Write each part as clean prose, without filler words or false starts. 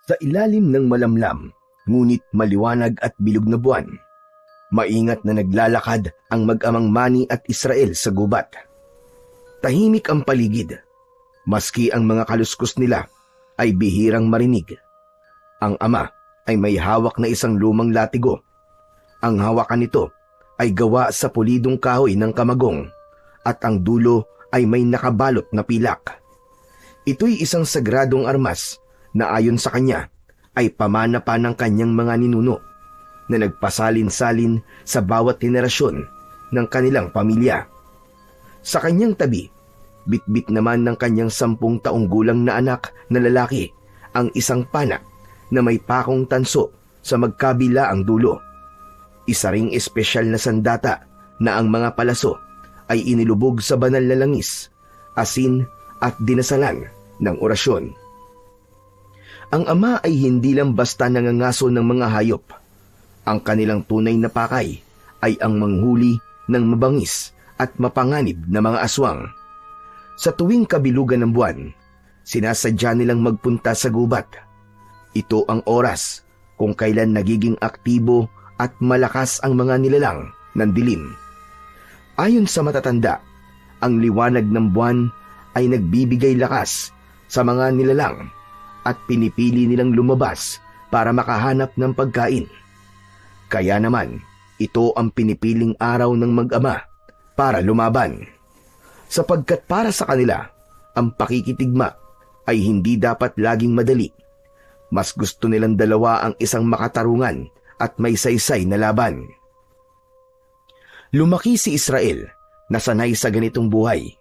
Sa ilalim ng malamlam, ngunit maliwanag at bilog na buwan, maingat na naglalakad ang mag-amang Manny at Israel sa gubat. Tahimik ang paligid, maski ang mga kaluskos nila ay bihirang marinig. Ang ama ay may hawak na isang lumang latigo. Ang hawakan nito ay gawa sa pulidong kahoy ng kamagong at ang dulo ay may nakabalot na pilak. Ito'y isang sagradong armas na ayon sa kanya ay pamana pa ng kanyang mga ninuno na nagpasalin-salin sa bawat henerasyon ng kanilang pamilya. Sa kanyang tabi, bitbit naman ng kanyang 10 taong gulang na anak na lalaki ang isang pana na may pakong tanso sa magkabila ang dulo. Isa ring espesyal na sandata na ang mga palaso ay inilubog sa banal na langis, asin at dinasalan ng orasyon. Ang ama ay hindi lang basta nangangaso ng mga hayop. Ang kanilang tunay na pakay ay ang manghuli ng mabangis at mapanganib na mga aswang. Sa tuwing kabilugan ng buwan, sinasadya nilang magpunta sa gubat. Ito ang oras kung kailan nagiging aktibo at malakas ang mga nilalang ng dilim. Ayon sa matatanda, ang liwanag ng buwan ay nagbibigay lakas sa mga nilalang at pinipili nilang lumabas para makahanap ng pagkain. Kaya naman, ito ang pinipiling araw ng mag-ama para lumaban. Sapagkat para sa kanila, ang pakikitigma ay hindi dapat laging madali. Mas gusto nilang dalawa ang isang makatarungan at may saysay na laban. Lumaki si Israel na sanay sa ganitong buhay.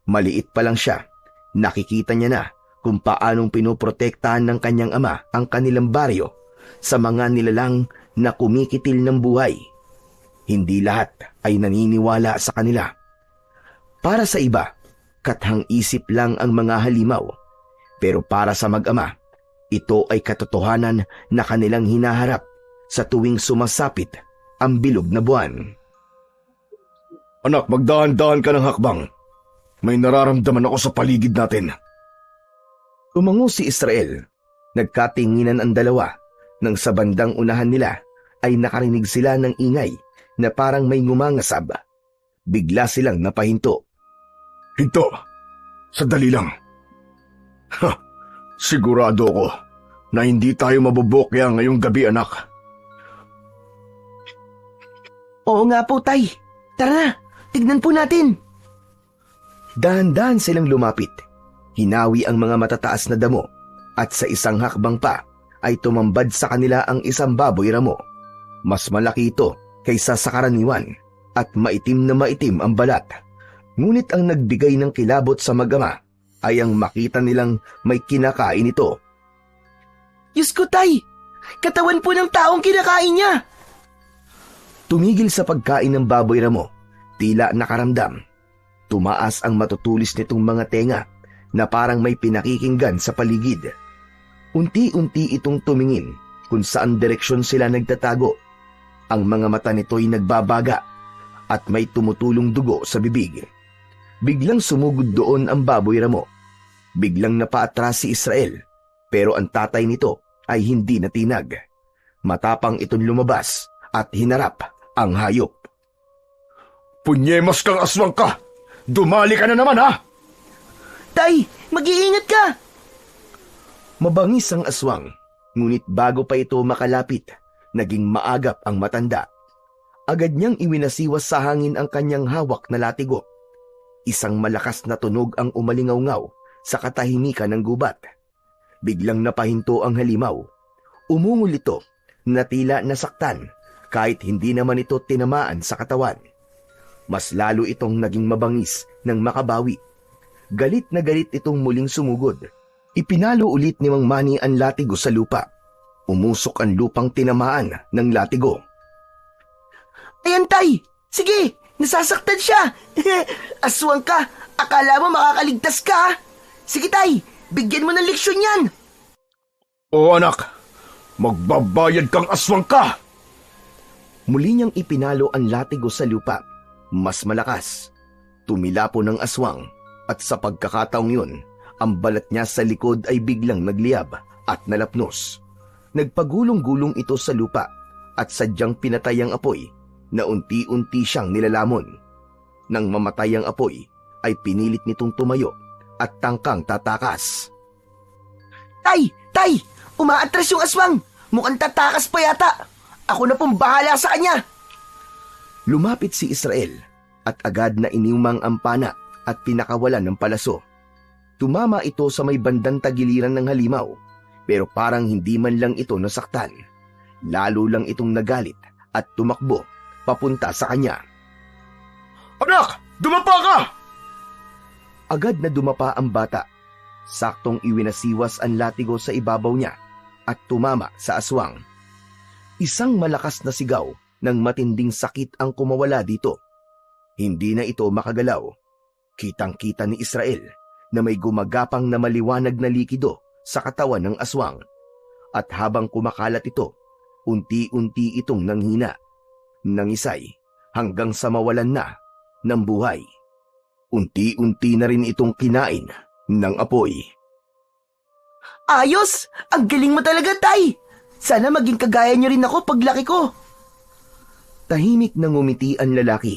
Maliit pa lang siya, nakikita niya na kung paanong pinoprotektahan ng kanyang ama ang kanilang baryo sa mga nilalang na kumikitil ng buhay. Hindi lahat ay naniniwala sa kanila. Para sa iba, kathang isip lang ang mga halimaw. Pero para sa mag-ama, ito ay katotohanan na kanilang hinaharap sa tuwing sumasapit ang bilog na buwan. Anak, magdahan-dahan ka ng hakbang. May nararamdaman ako sa paligid natin. Tumango si Israel. Nagkatinginan ang dalawa nang sa bandang unahan nila ay nakarinig sila ng ingay na parang may ngumangasab. Bigla silang napahinto. Hinto! Sandali lang. Sigurado ako na hindi tayo mabubokya ngayong gabi, anak. Oo nga po, Tay. Tara na, tignan po natin. Dahan-dahan silang lumapit. Hinawi ang mga matataas na damo at sa isang hakbang pa ay tumambad sa kanila ang isang baboy ramo. Mas malaki ito kaysa sa karaniwan at maitim na maitim ang balat. Ngunit ang nagbigay ng kilabot sa mag-ama ay ang makita nilang may kinakain ito. Diyos ko, Tay! Katawan po ng taong kinakain niya! Tumigil sa pagkain ng baboy ramo, tila nakaramdam. Tumaas ang matutulis nitong mga tenga na parang may pinakikinggan sa paligid. Unti-unti itong tumingin kung saan direksyon sila nagtatago. Ang mga mata nito'y nagbabaga at may tumutulong dugo sa bibig. Biglang sumugod doon ang baboy ramo. Biglang napaatras si Israel, pero ang tatay nito ay hindi natinag. Matapang itong lumabas at hinarap ang hayop. Punyemas kang aswang ka! Dumali ka na naman, ha? Tay, mag-iingat ka! Mabangis ang aswang, ngunit bago pa ito makalapit, naging maagap ang matanda. Agad niyang iwinasiwas sa hangin ang kanyang hawak na latigo. Isang malakas na tunog ang umalingaw-ngaw sa katahimikan ng gubat. Biglang napahinto ang halimaw. Umungol ito na tila nasaktan kahit hindi naman ito tinamaan sa katawan. Mas lalo itong naging mabangis nang makabawi. Galit na galit itong muling sumugod. Ipinalo ulit ni Mang Manny ang latigo sa lupa. Umusok ang lupang tinamaan ng latigo. Ayan, Tay! Sige! Nasasaktan siya! Aswang ka! Akala mo makakaligtas ka, ha? Sige, Tay! Bigyan mo ng leksyon yan! Oo, anak. Magbabayad kang aswang ka! Muli niyang ipinalo ang latigo sa lupa. Mas malakas. Tumilapo ng aswang at sa pagkakataong yun, ang balat niya sa likod ay biglang nagliyab at nalapnos. Nagpagulong-gulong ito sa lupa at sadyang pinatay ang apoy na unti-unti siyang nilalamon. Nang mamatay ang apoy, ay pinilit nitong tumayo at tangkang tatakas. Tay! Tay! Umaatras yung aswang! Mukhang tatakas pa yata! Ako na pong bahala sa kanya! Lumapit si Israel at agad na iniumang ang pana at pinakawalan ng palaso. Tumama ito sa may bandang tagiliran ng halimaw, pero parang hindi man lang ito nasaktan. Lalo lang itong nagalit at tumakbo papunta sa kanya. Anak! Dumapa ka! Agad na dumapa ang bata. Saktong iwinasiwas ang latigo sa ibabaw niya at tumama sa aswang. Isang malakas na sigaw ng matinding sakit ang kumawala dito. Hindi na ito makagalaw. Kitang-kita ni Israel na may gumagapang na maliwanag na likido sa katawan ng aswang. At habang kumakalat ito, unti-unti itong nanghina, nangisay hanggang sa mawalan na ng buhay. Unti-unti na rin itong kinain ng apoy. Ayos! Ang galing mo talaga, Tay! Sana maging kagaya niyo rin ako paglaki ko. Tahimik na ngumiti ang lalaki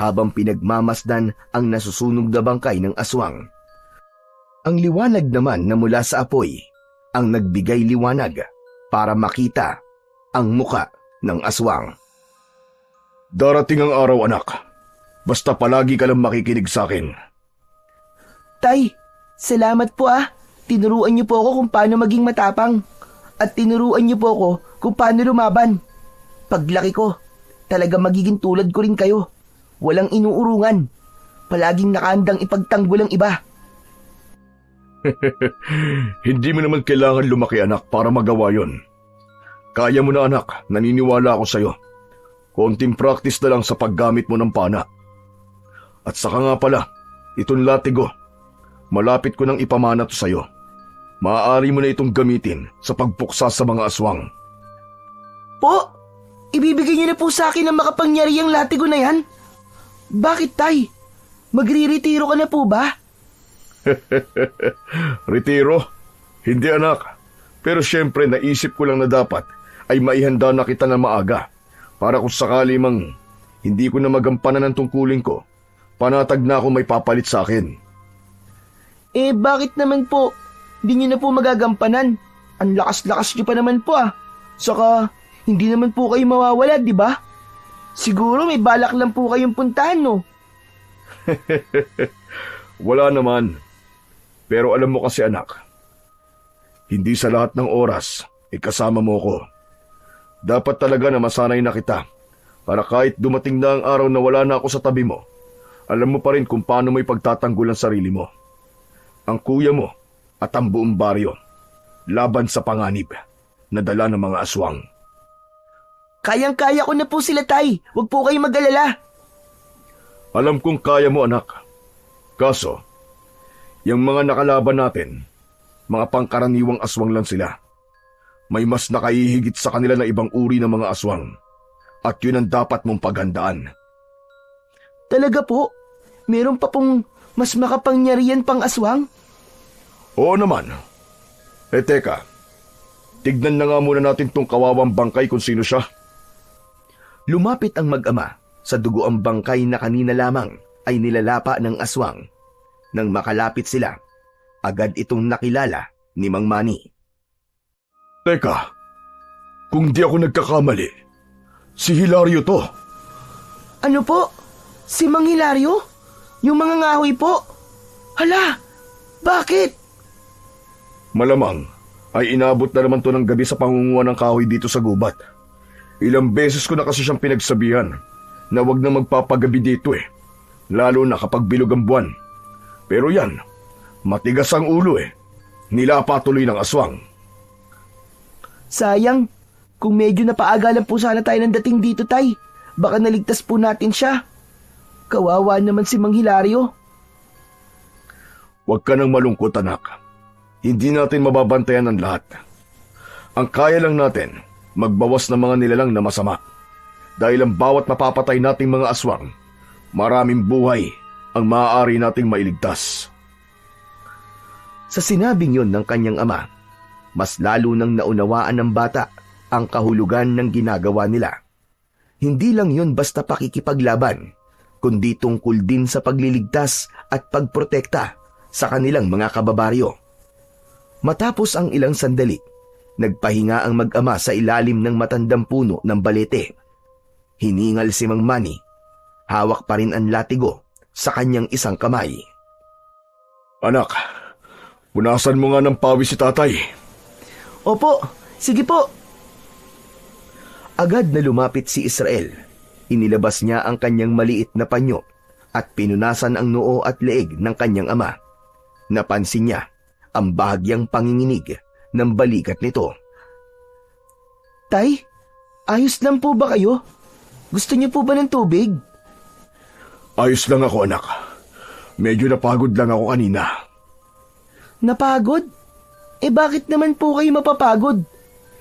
habang pinagmamasdan ang nasusunog na bangkay ng aswang. Ang liwanag naman na mula sa apoy ang nagbigay liwanag para makita ang muka ng aswang. Darating ang araw, anak. Basta palagi ka lang makikinig sa akin. Tay, salamat po ah. Tinuruan niyo po ako kung paano maging matapang. At tinuruan niyo po ako kung paano lumaban. Paglaki ko, talaga magiging tulad ko rin kayo. Walang inuurungan. Palaging nakaandang ipagtanggol ang iba. Hindi mo naman kailangan lumaki, anak, para magawa yon. Kaya mo na, anak. Naniniwala ako sa'yo. Konting practice na lang sa paggamit mo ng pana. At saka nga pala, itong latigo. Malapit ko nang ipamana to sa'yo. Maaari mo na itong gamitin sa pagpuksa sa mga aswang. Po, ibibigay niyo na po sa akin ang makapangyarihang latigo na yan? Bakit, Tay? Magre-retiro ka na po ba? Retiro? Hindi, anak. Pero syempre naisip ko lang na dapat ay maihanda na kita na maaga para kung sakali mang hindi ko na magampanan ng tungkulin ko, panatag na ako may papalit sa akin. Eh bakit naman po? Hindi niyo na po magagampanan. Ang lakas-lakas niyo pa naman po ah. Saka hindi naman po kayo mawawala, di ba? Siguro may balak lang po kayong puntahan, no? Wala naman. Pero alam mo kasi, anak, hindi sa lahat ng oras kasama mo ko. Dapat talaga na masanay na kita para kahit dumating na ang araw na wala na ako sa tabi mo, alam mo pa rin kung paano mo ipagtatanggol ang sarili mo, ang kuya mo at ang buong baryo laban sa panganib na dala ng mga aswang. Kayang-kaya ko na po sila, Tay. Huwag po kayong mag-alala. Alam kong kaya mo, anak. Kaso, yung mga nakalaban natin, mga pangkaraniwang aswang lang sila. May mas nakahihigit sa kanila na ibang uri ng mga aswang. At yun ang dapat mong paghandaan. Talaga po? Meron pa pong mas makapangyarihan pang aswang? Oo naman. Teka. Tignan na nga muna natin tong kawawang bangkay kung sino siya. Lumapit ang mag-ama sa dugo ang bangkay na kanina lamang ay nilalapa ng aswang. Nang makalapit sila, agad itong nakilala ni Mang Manny. Teka, kung di ako nagkakamali, si Hilario to. Ano po? Si Mang Hilario? Yung mga ngahoy po? Hala, bakit? Malamang ay inabot na naman to ng gabi sa pangunguha ng kahoy dito sa gubat. Ilang beses ko na kasi siyang pinagsabihan na wag na magpapagabi dito lalo na kapag bilog ang buwan. Pero yan, matigas ang ulo nilapa tuloy ng aswang. Sayang, kung medyo napaaga lang po sana tayo ng dating dito, Tay, baka naligtas po natin siya. Kawawa naman si Mang Hilario. Huwag ka nang malungkot, anak. Hindi natin mababantayan ang lahat. Ang kaya lang natin, magbawas ng mga nilalang na masama. Dahil ang bawat mapapatay nating mga aswang, maraming buhay ang maaari nating mailigtas. Sa sinabing yon ng kanyang ama, mas lalo nang naunawaan ng bata ang kahulugan ng ginagawa nila. Hindi lang yun basta pakikipaglaban, kundi tungkol din sa pagliligtas at pagprotekta sa kanilang mga kababaryo. Matapos ang ilang sandali, nagpahinga ang mag-ama sa ilalim ng matandang puno ng balete. Hiningal si Mang Manny. Hawak pa rin ang latigo sa kanyang isang kamay. Anak, punasan mo nga ng pawis si tatay. Opo, sige po. Agad na lumapit si Israel. Inilabas niya ang kanyang maliit na panyo at pinunasan ang noo at leeg ng kanyang ama. Napansin niya ang bahagyang panginginig ng balikat nito. Tay, ayos lang po ba kayo? Gusto niyo po ba ng tubig? Ayos lang ako, anak. Medyo napagod lang ako kanina. Napagod? Bakit naman po kayo mapapagod?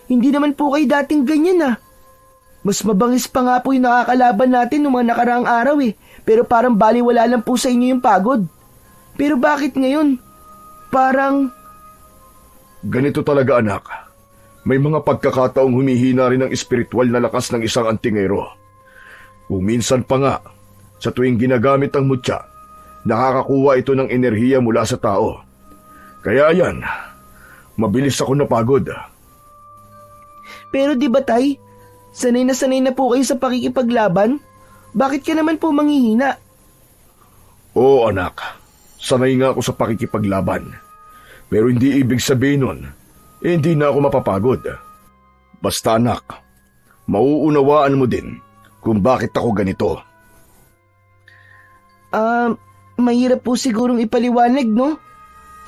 Hindi naman po kayo dating ganyan ah. Mas mabangis pa nga po yung nakakalaban natin noong mga nakaraang araw Pero parang baliwala lang po sa inyo yung pagod. Pero bakit ngayon? Parang... Ganito talaga, anak. May mga pagkakataong humihina rin ang espiritual na lakas ng isang antingero. Kung minsan pa nga, sa tuwing ginagamit ang mutya, nakakakuha ito ng enerhiya mula sa tao. Kaya yan, mabilis ako napagod. Pero di ba tay, sanay na po kayo sa pakikipaglaban? Bakit ka naman po manghihina? Oo, anak. Sanay nga ako sa pakikipaglaban. Pero hindi ibig sabihin nun, hindi na ako mapapagod. Basta anak, mauunawaan mo din kung bakit ako ganito. Mahirap po sigurong ipaliwanag, no?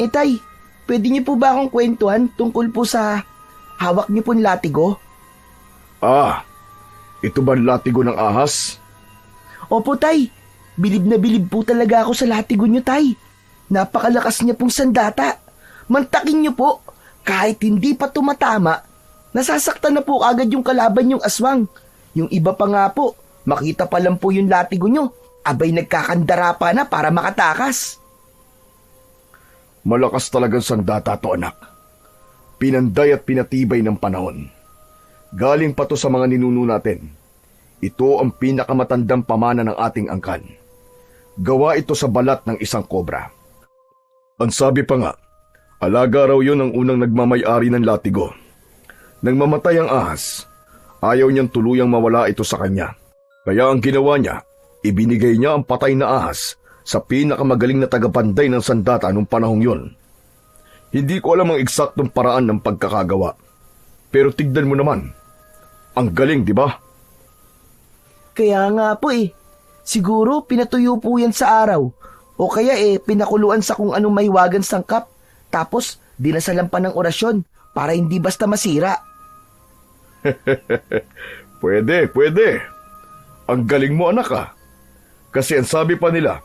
Tay, pwede niyo po ba akong kwentuhan tungkol po sa hawak niyo pong latigo? Ito ba latigo ng ahas? Opo, tay. Bilib na bilib po talaga ako sa latigo niyo, tay. Napakalakas niya pong sandata. Mantakin niyo po, kahit hindi pa tumatama, nasasaktan na po agad yung kalaban yung aswang. Yung iba pa nga po, makita pa lang po yung latigo niyo, abay nagkakandara pa na para makatakas. Malakas talagang sandata to, anak. Pinanday at pinatibay ng panahon. Galing pa to sa mga ninuno natin. Ito ang pinakamatandang pamana ng ating angkan. Gawa ito sa balat ng isang kobra. Ang sabi pa nga, alaga raw yun ang unang nagmamay-ari ng latigo. Nang mamatay ang ahas, ayaw niyang tuluyang mawala ito sa kanya. Kaya ang ginawa niya, ibinigay niya ang patay na ahas sa pinakamagaling na tagapanday ng sandata noong panahong yon. Hindi ko alam ang eksaktong paraan ng pagkakagawa. Pero tignan mo naman, ang galing, di ba? Kaya nga po siguro pinatuyo po yan sa araw. O kaya pinakuluan sa kung anong mahiwagang sangkap. Tapos dinasalan pa ng orasyon para hindi basta masira. Pwede. Ang galing mo, anak. Kasi ang sabi pa nila,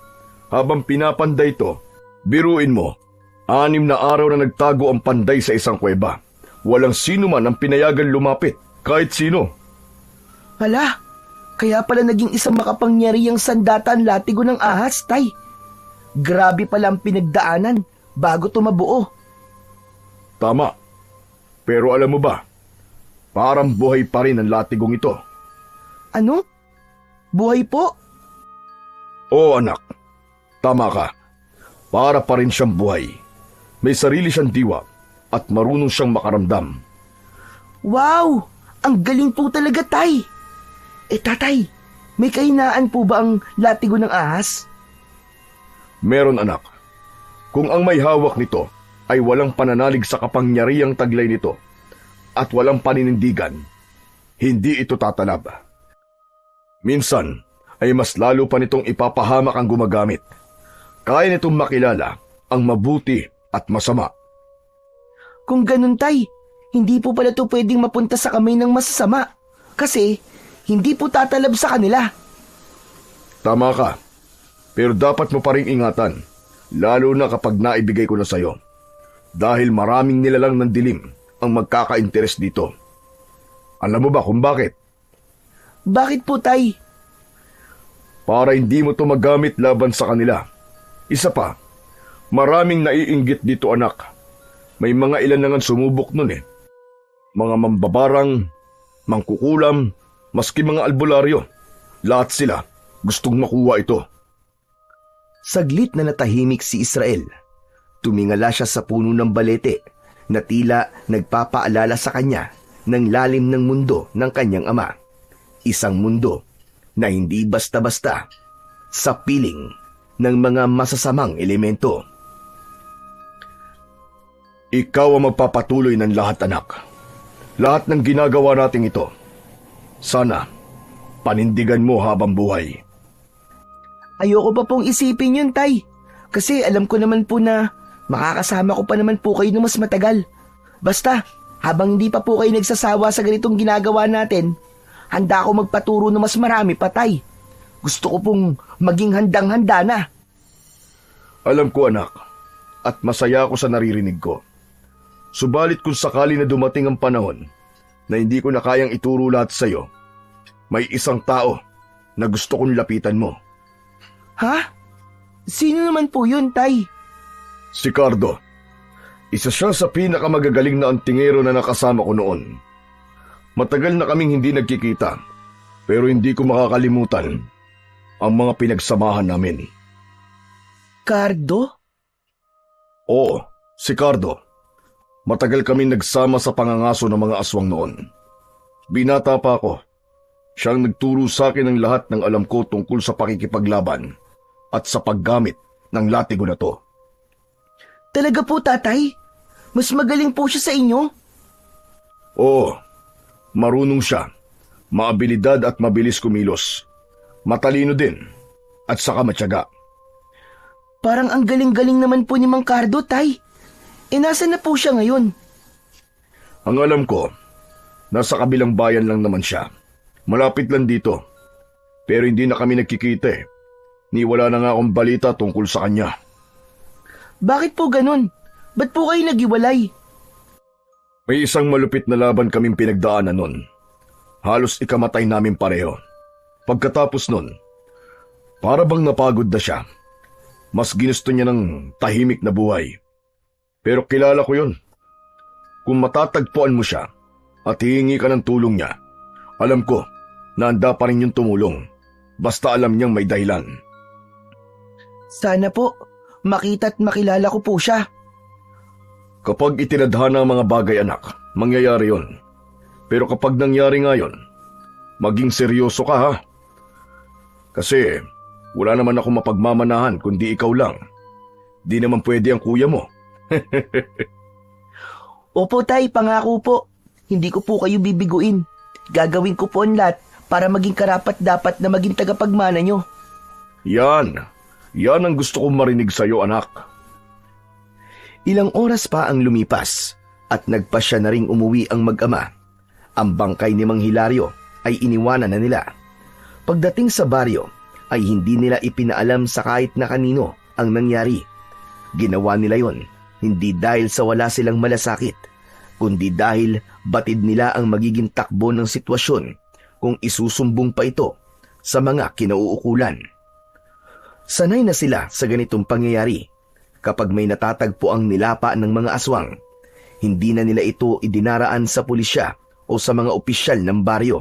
habang pinapanday ito, biruin mo, 6 na araw na nagtago ang panday sa isang kuweba. Walang sino man ang pinayagan lumapit, kahit sino. Hala, kaya pala naging isang makapangyarihang sandata ang latigo ng ahas, tay. Grabe pala ang pinagdaanan bago tumabuo. Tama. Pero alam mo ba, parang buhay pa rin ang latigong ito. Ano? Buhay po? Oo, anak. Tama ka. Para pa rin siyang buhay. May sarili siyang diwa at marunong siyang makaramdam. Wow! Ang galing po talaga, tay. Tatay, may kahinaan po ba ang latigo ng ahas? Meron, anak. Kung ang may hawak nito ay walang pananalig sa kapangyarihang taglay nito at walang paninindigan, hindi ito tatalab. Minsan ay mas lalo pa nitong ipapahamak ang gumagamit. Kaya nitong makilala ang mabuti at masama. Kung ganun, tay, hindi po pala ito pwedeng mapunta sa kamay ng masasama kasi hindi po tatalab sa kanila. Tama ka. Pero dapat mo pa rin ingatan, lalo na kapag naibigay ko na sayo. Dahil maraming nilalang ng dilim ang magkaka-interes dito. Alam mo ba kung bakit? Bakit po, tay? Para hindi mo to magamit laban sa kanila. Isa pa, maraming naiinggit dito, anak. May mga ilan na nga sumubok nun eh. Mga mambabarang, mangkukulam, maski mga albularyo. Lahat sila gustong makuha ito. Saglit na natahimik si Israel. Tumingala siya sa puno ng balete na tila nagpapaalala sa kanya ng lalim ng mundo ng kanyang ama. Isang mundo na hindi basta-basta sa piling ng mga masasamang elemento. Ikaw ang magpapatuloy ng lahat, anak. Lahat ng ginagawa nating ito. Sana, panindigan mo habang buhay. Ayoko pa pong isipin yun, Tay. Kasi alam ko naman po na makakasama ko pa naman po kayo ng mas matagal. Basta, habang hindi pa po kayo nagsasawa sa ganitong ginagawa natin, handa ako magpaturo ng mas marami pa, Tay. Gusto ko pong maging handang-handa na. Alam ko, anak, at masaya ako sa naririnig ko. Subalit kung sakali na dumating ang panahon na hindi ko na kayang ituro lahat sa iyo, may isang tao na gusto kong lapitan mo. Ha? Sino naman po yun, Tay? Si Cardo. Isa siya sa pinakamagagaling na antingero na nakasama ko noon. Matagal na kaming hindi nagkikita, pero hindi ko makakalimutan ang mga pinagsamahan namin. Cardo? Oo, si Cardo. Matagal kami nagsama sa pangangaso ng mga aswang noon. Binata pa ako. Siyang nagturo sa akin ng lahat ng alam ko tungkol sa pakikipaglaban at sa paggamit ng latigo na to. Talaga po, Tatay? Mas magaling po siya sa inyo? Oo, marunong siya. Maabilidad at mabilis kumilos. Matalino din at saka matyaga. Parang ang galing-galing naman po ni Mang Cardo, Tay. Nasaan na po siya ngayon? Ang alam ko, nasa kabilang bayan lang naman siya. Malapit lang dito. Pero hindi na kami nagkikita eh. Ni wala na nga akong balita tungkol sa kanya. Bakit po ganun? Ba't po kayo naghiwalay? May isang malupit na laban kaming pinagdaanan nun. Halos ikamatay namin pareho. Pagkatapos nun, para bang napagod na siya. Mas ginusto niya ng tahimik na buhay. Pero kilala ko yun. Kung matatagpuan mo siya at hihingi ka ng tulong niya, alam ko na handa pa rin yung tumulong. Basta alam niyang may dahilan. Sana po, makita at makilala ko po siya. Kapag itinadhana ang mga bagay, anak, mangyayari yon. Pero kapag nangyari nga yun, maging seryoso ka, ha? Kasi wala naman ako mapagmamanahan kundi ikaw lang. Di naman pwede ang kuya mo. Opo, Tay, pangako po. Hindi ko po kayo bibiguin. Gagawin ko po ang lahat para maging karapat-dapat na maging tagapagmana nyo. Yan ang gusto kong marinig sa'yo, anak. Ilang oras pa ang lumipas at nagpasya na ring umuwi ang mag-ama. Ang bangkay ni Mang Hilario ay iniwanan na nila. Pagdating sa baryo ay hindi nila ipinaalam sa kahit na kanino ang nangyari. Ginawa nila yon hindi dahil sa wala silang malasakit, kundi dahil batid nila ang magiging takbo ng sitwasyon kung isusumbong pa ito sa mga kinauukulan. Sanay na sila sa ganitong pangyayari. Kapag may natatagpo ang nilapa ng mga aswang, hindi na nila ito idinaraan sa pulisya o sa mga opisyal ng baryo.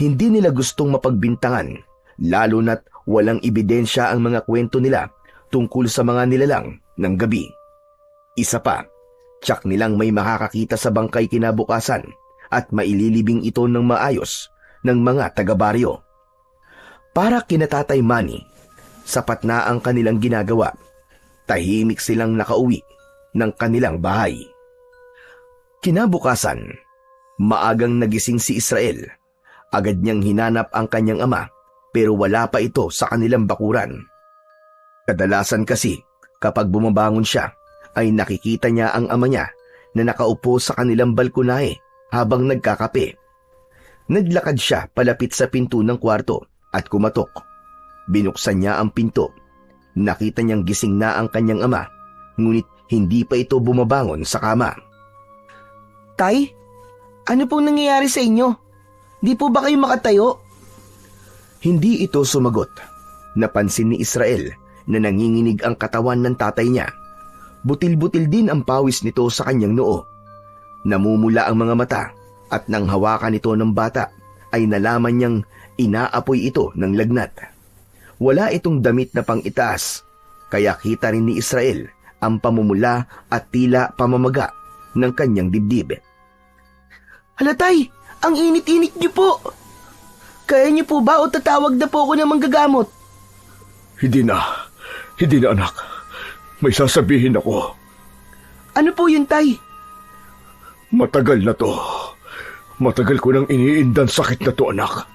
Hindi nila gustong mapagbintangan, lalo na't walang ebidensya ang mga kwento nila tungkol sa mga nilalang ng gabi. Isa pa, tiyak nilang may makakakita sa bangkay kinabukasan at maililibing ito ng maayos ng mga taga-baryo. Para kina Tatay Manny, sapat na ang kanilang ginagawa. Tahimik silang nakauwi ng kanilang bahay. Kinabukasan, maagang nagising si Israel. Agad niyang hinanap ang kanyang ama pero wala pa ito sa kanilang bakuran. Kadalasan kasi kapag bumabangon siya ay nakikita niya ang ama niya na nakaupo sa kanilang balkonahe habang nagkakape. Naglakad siya palapit sa pinto ng kwarto at kumatok. Binuksan niya ang pinto. Nakita niyang gising na ang kanyang ama, ngunit hindi pa ito bumabangon sa kama. Tay, ano pong nangyayari sa inyo? Di po ba kayo makatayo? Hindi ito sumagot. Napansin ni Israel na nanginginig ang katawan ng tatay niya. Butil-butil din ang pawis nito sa kanyang noo. Namumula ang mga mata at nang hawakan ito ng bata ay nalaman niyang inaapoy ito ng lagnat. Wala itong damit na pang-itaas, kaya kita rin ni Israel ang pamumula at tila pamamaga ng kanyang dibdib. Hala tay, ang init-init niyo po. Kaya niyo po ba o tatawag na po ako ng manggagamot? Hindi na anak. May sasabihin ako. Ano po yun tay? Matagal na to. Matagal ko nang iniindan sakit na to, anak.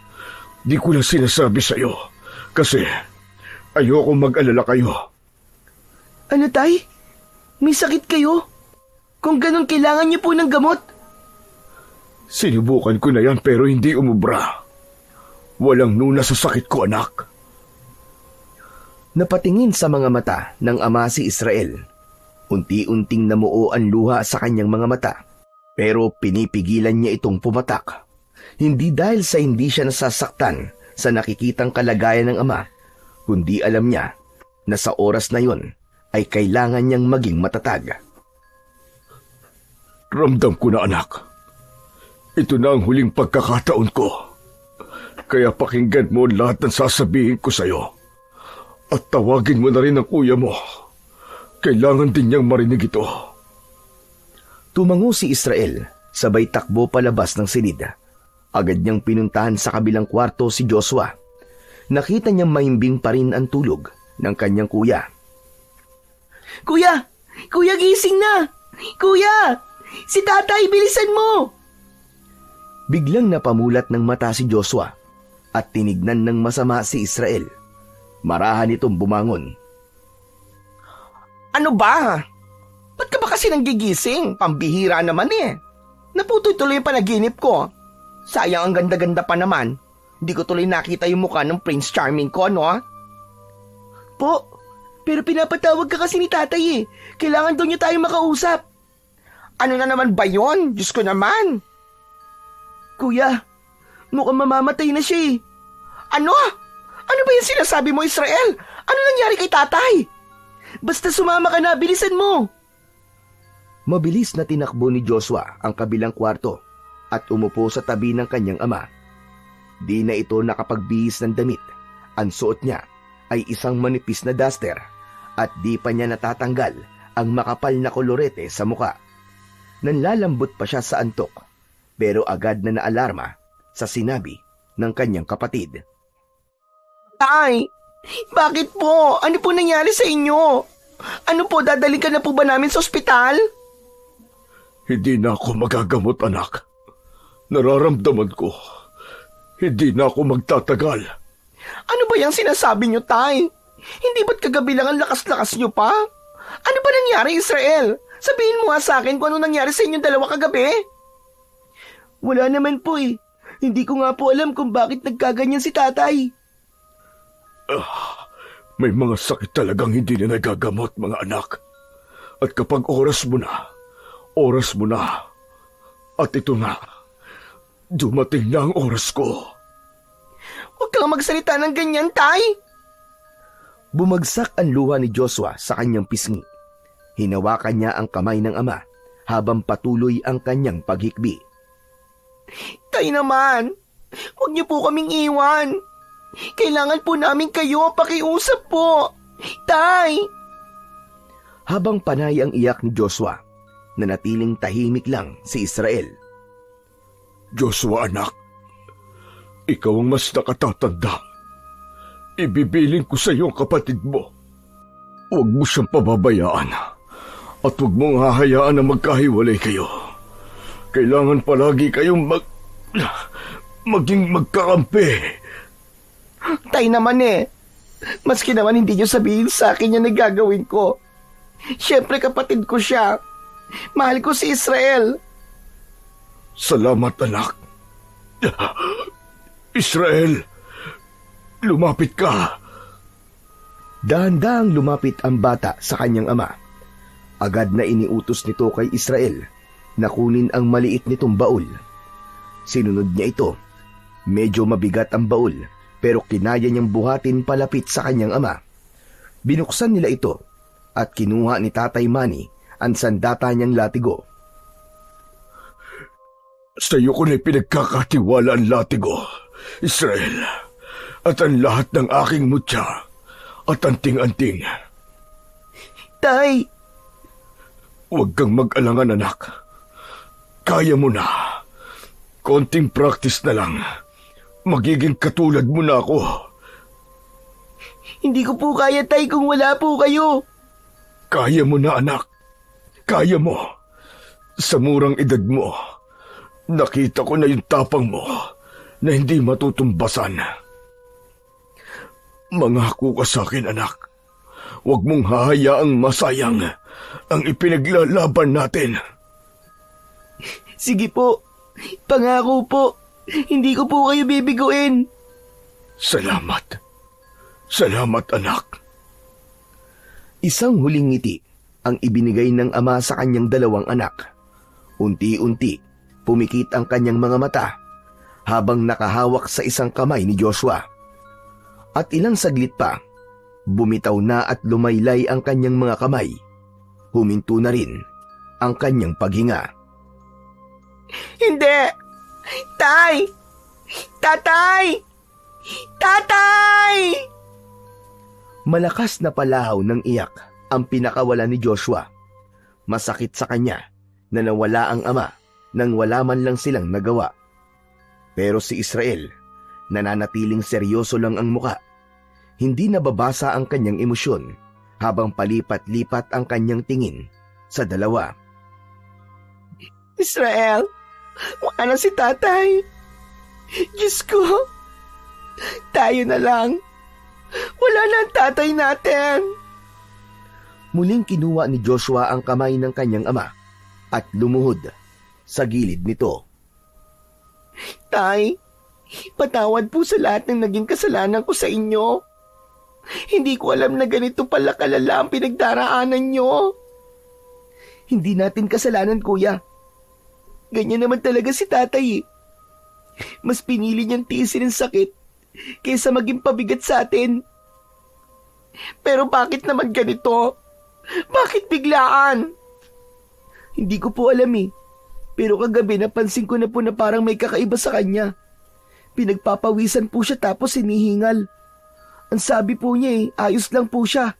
Di ko lang sinasabi sa'yo. Kasi ayoko mag-alala kayo. Ano tay? May sakit kayo? Kung ganun kailangan niyo po ng gamot. Sinubukan ko na yan pero hindi umubra. Walang nuna sa sakit ko, anak. Napatingin sa mga mata ng ama si Israel. Unti-unting namuo ang luha sa kanyang mga mata, pero pinipigilan niya itong pumatak. Hindi dahil sa hindi siya nasasaktan sa nakikitang kalagayan ng ama, kundi alam niya na sa oras na yon ay kailangan niyang maging matatag. Ramdam ko na, anak. Ito na ang huling pagkakataon ko. Kaya pakinggan mo lahat ng sasabihin ko sa'yo. At tawagin mo na rin ang kuya mo. Kailangan din niyang marinig ito. Tumango si Israel, sabay takbo palabas ng silid. Agad niyang pinuntahan sa kabilang kwarto si Joshua. Nakita niyang mahimbing pa rin ang tulog ng kanyang kuya. Kuya! Kuya, gising na! Kuya! Si tatay, bilisan mo! Biglang napamulat ng mata si Joshua at tinignan ng masama si Israel. Marahan itong bumangon. Ano ba? Ba't ka ba kasi nanggigising? Pambihira naman eh. Naputoy tuloy yung panaginip ko. Sayang ang ganda-ganda pa naman. Hindi ko tuloy nakita yung mukha ng Prince Charming ko, no? Po, pero pinapatawag ka kasi ni tatay eh. Kailangan daw niyo tayo makausap. Ano na naman ba yon? Diyos ko naman. Kuya, mukhang mamamatay na siya eh. Ano? Ano ba yung sinasabi mo, Israel? Ano nangyari kay tatay? Basta sumama ka na, bilisan mo. Mabilis na tinakbo ni Joshua ang kabilang kwarto at umupo sa tabi ng kanyang ama. Di na ito nakapagbihis ng damit. Ang suot niya ay isang manipis na duster at di pa niya natatanggal ang makapal na kolorete sa muka. Nanlalambot pa siya sa antok, pero agad na naalarma sa sinabi ng kanyang kapatid. Tay, bakit po? Ano po nangyari sa inyo? Ano po, dadalhin ka na po ba namin sa ospital? Hindi na ako magagamot, anak. Nararamdaman ko. Hindi na ako magtatagal. Ano ba yung sinasabi niyo, tay? Hindi ba't kagabi lang ang lakas-lakas niyo pa? Ano ba nangyari, Israel? Sabihin mo nga sa akin kung ano nangyari sa inyong dalawa kagabi. Wala naman po eh. Hindi ko nga po alam kung bakit nagkaganyan si tatay. May mga sakit talagang hindi na nagagamot, mga anak. At kapag oras mo na. At ito na, dumating na ang oras ko. Huwag kang magsalita ng ganyan, tay. Bumagsak ang luha ni Joshua sa kanyang pisngi. Hinawakan niya ang kamay ng ama habang patuloy ang kanyang paghikbi. Tay naman, huwag niyo po kaming iwan. Kailangan po namin kayo, pakiusap po. Tay! Habang panay ang iyak ni Joshua, nanatiling tahimik lang si Israel. Joshua, anak, ikaw ang mas nakatatanda. Ibibiling ko sa iyo ang kapatid mo. Huwag mo siyang pababayaan at huwag mong hahayaan na magkahiwalay kayo. Kailangan palagi kayong maging magkakampi. Tay naman eh. Maski naman hindi niyo sabihin sa akin yung nagagawin ko. Siyempre kapatid ko siya. Mahal ko si Israel. Salamat, anak. Israel, lumapit ka. Dahan-dahang lumapit ang bata sa kanyang ama. Agad na iniutos nito kay Israel na kunin ang maliit nitong baul. Sinunod niya ito. Medyo mabigat ang baul, pero kinaya niyang buhatin palapit sa kanyang ama. Binuksan nila ito at kinuha ni Tatay Manny ang sandata niyang latigo. Sa iyo ko na pinagkakatiwala ang latigo, Israel, at ang lahat ng aking mutya at anting-anting. Tay! Huwag kang mag-alangan, anak. Kaya mo na. Konting practice na lang. Magiging katulad mo na ako. Hindi ko po kaya, Tay, kung wala po kayo. Kaya mo na, anak. Kaya mo. Sa murang edad mo, nakita ko na yung tapang mo na hindi matutumbasan. Mangako ka sa akin, anak. Huwag mong hahayaang masayang ang ipinaglalaban natin. Sige po. Pangako po. Hindi ko po kayo bibiguin. Salamat. Salamat, anak. Isang huling ngiti ang ibinigay ng ama sa kanyang dalawang anak. Unti-unti, pumikit ang kanyang mga mata habang nakahawak sa isang kamay ni Joshua. At ilang saglit pa, bumitaw na at lumaylay ang kanyang mga kamay. Huminto na rin ang kanyang paghinga. Hindi! Tay! Tatay! Tatay! Malakas na palahaw ng iyak ang pinakawala ni Joshua. Masakit sa kanya na nawala ang ama nang wala man lang silang nagawa. Pero si Israel, nananatiling seryoso lang ang muka. Hindi nababasa ang kanyang emosyon habang palipat-lipat ang kanyang tingin sa dalawa. Israel, wala na si tatay. Diyos ko, tayo na lang. Wala na ang tatay natin. Muling kinuha ni Joshua ang kamay ng kanyang ama at lumuhod sa gilid nito. Tay, patawad po sa lahat ng naging kasalanan ko sa inyo. Hindi ko alam na ganito pala kalala ang pinagdaraanan nyo. Hindi natin kasalanan, kuya. Ganyan naman talaga si tatay eh. Mas pinili niyang tiisin ang sakit kaysa maging pabigat sa atin. Pero bakit naman ganito? Bakit biglaan? Hindi ko po alam eh. Pero kagabi napansin ko na po na parang may kakaiba sa kanya. Pinagpapawisan po siya tapos hinihingal. Ang sabi po niya ayos lang po siya.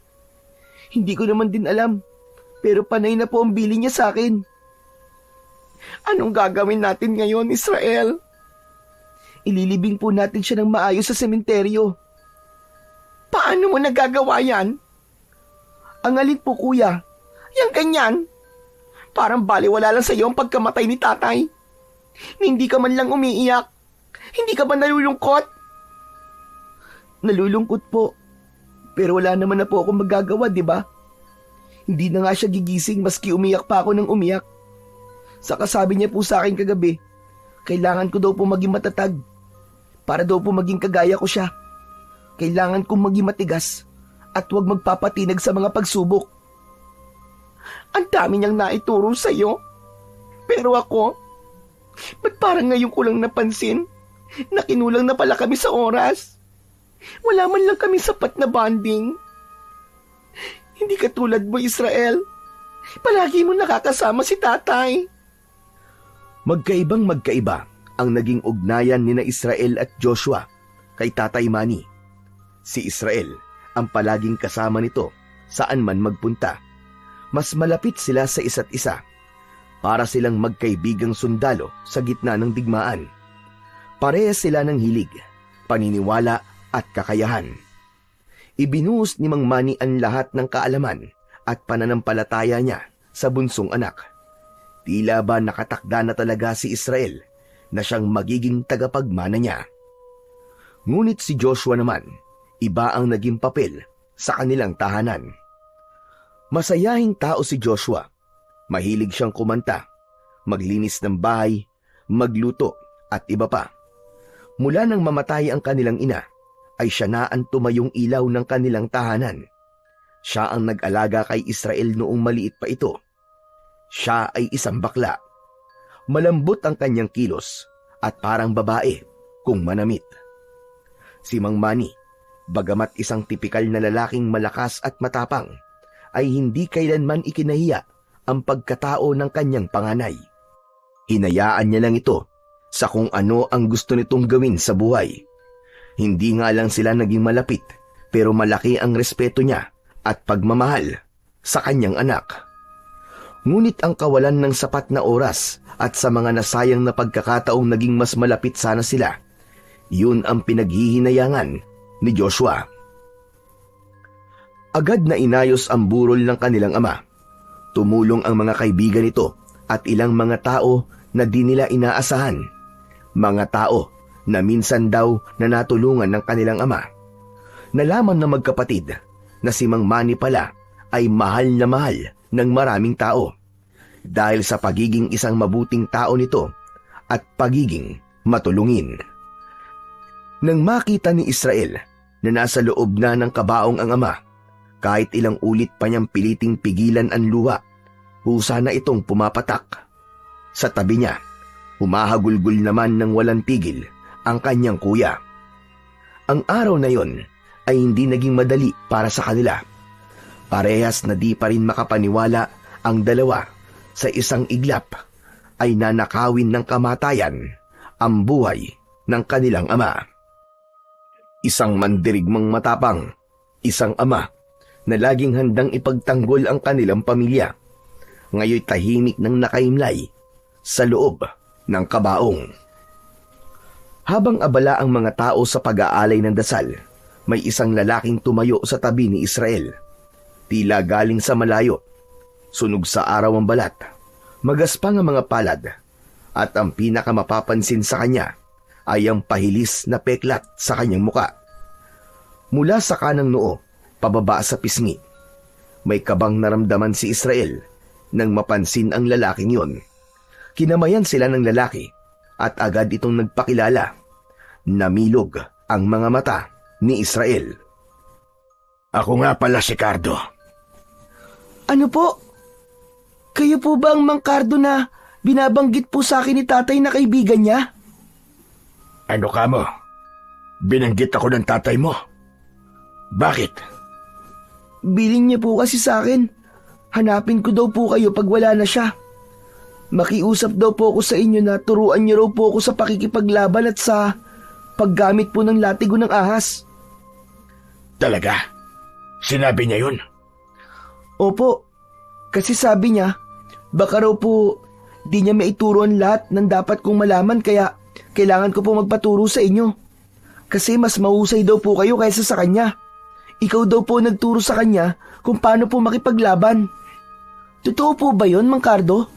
Hindi ko naman din alam. Pero panay na po ang bili niya sa akin. Anong gagawin natin ngayon, Israel? Ililibing po natin siya ng maayos sa sementeryo. Paano mo nagagawa yan? Ang alin po, kuya? Yang ganyan? Parang baliwala lang sa iyo ang pagkamatay ni tatay. Hindi ka man lang umiiyak. Hindi ka ba nalulungkot? Nalulungkot po. Pero wala naman na po akong magagawa, di ba? Hindi na nga siya gigising maski umiyak pa ako ng umiyak. Saka sabi niya po sa akin kagabi, kailangan ko daw po maging matatag. Para daw po maging kagaya ko siya. Kailangan kong maging matigas at huwag magpapatinag sa mga pagsubok. Ang dami niyang naituro sa iyo. Pero ako, ba't parang ngayon ko lang napansin na kinulang na pala kami sa oras? Wala man lang kami sapat na bonding. Hindi katulad mo, Israel. Palagi mo nakakasama si tatay. Magkaibang magkaiba ang naging ugnayan ni na Israel at Joshua kay Tatay Manny. Si Israel ang palaging kasama nito saan man magpunta. Mas malapit sila sa isa't isa. Para silang magkaibigang sundalo sa gitna ng digmaan. Parehas sila ng hilig, paniniwala at kakayahan. Ibinuhos ni Mang Manny ang lahat ng kaalaman at pananampalataya niya sa bunsong anak. Tila ba nakatakda na talaga si Israel na siyang magiging tagapagmana niya. Ngunit si Joshua naman, iba ang naging papel sa kanilang tahanan. Masayahing tao si Joshua. Mahilig siyang kumanta, maglinis ng bahay, magluto at iba pa. Mula nang mamatay ang kanilang ina, ay siya na ang tumayong ilaw ng kanilang tahanan. Siya ang nag-alaga kay Israel noong maliit pa ito. Siya ay isang bakla. Malambot ang kanyang kilos at parang babae kung manamit. Si Mang Manny, bagamat isang tipikal na lalaking malakas at matapang, ay hindi kailanman ikinahiya ang pagkatao ng kanyang panganay. Hinayaan niya lang ito sa kung ano ang gusto nitong gawin sa buhay. Hindi nga lang sila naging malapit, pero malaki ang respeto niya at pagmamahal sa kanyang anak. Ngunit ang kawalan ng sapat na oras at sa mga nasayang na pagkakataong naging mas malapit sana sila, yun ang pinaghihinayangan ni Joshua. Agad na inayos ang burol ng kanilang ama. Tumulong ang mga kaibigan nito at ilang mga tao na di nila inaasahan. Mga tao na minsan daw na natulungan ng kanilang ama. Nalaman na magkapatid na si Mang Manny pala ay mahal na mahal ng maraming tao dahil sa pagiging isang mabuting tao nito at pagiging matulungin. Nang makita ni Israel na nasa loob na ng kabaong ang ama, kahit ilang ulit pa niyang piliting pigilan ang luha, husa na itong pumapatak. Sa tabi niya, humahagulgul naman ng walang tigil ang kanyang kuya. Ang araw na yon ay hindi naging madali para sa kanila. Parehas na di pa rin makapaniwala ang dalawa sa isang iglap ay nanakawin ng kamatayan ang buhay ng kanilang ama. Isang mandirigmang matapang, isang ama na laging handang ipagtanggol ang kanilang pamilya, ngayoy tahimik ng nakaimlay sa loob ng kabaong. Habang abala ang mga tao sa pag-aalay ng dasal, may isang lalaking tumayo sa tabi ni Israel. Tila galing sa malayo, sunog sa araw ang balat, magaspang ang mga palad, at ang pinakamapapansin sa kanya ay ang pahilis na peklat sa kanyang muka. Mula sa kanang noo, pababa sa pisngi, may kabang naramdaman si Israel nang mapansin ang lalaking yon. Kinamayan sila ng lalaki at agad itong nagpakilala. Namilog ang mga mata ni Israel. Ako nga pala si Cardo. Ano po? Kayo po ba ang Mang Cardo na binabanggit po sa akin ni tatay na kaibigan niya? Ano ka mo? Binanggit ako ng tatay mo. Bakit? Bilin niya po kasi sa akin. Hanapin ko daw po kayo pag wala na siya. Makiusap daw po ako sa inyo na turuan niyo raw po ako sa pakikipaglaban at sa paggamit po ng latigo ng ahas. Talaga? Sinabi niya yun? Opo, kasi sabi niya, baka raw po di niya maituro ang lahat ng dapat kong malaman kaya kailangan ko po magpaturo sa inyo. Kasi mas mahusay daw po kayo kaysa sa kanya. Ikaw daw po nagturo sa kanya kung paano po makipaglaban. Totoo po ba yun, Mang Cardo?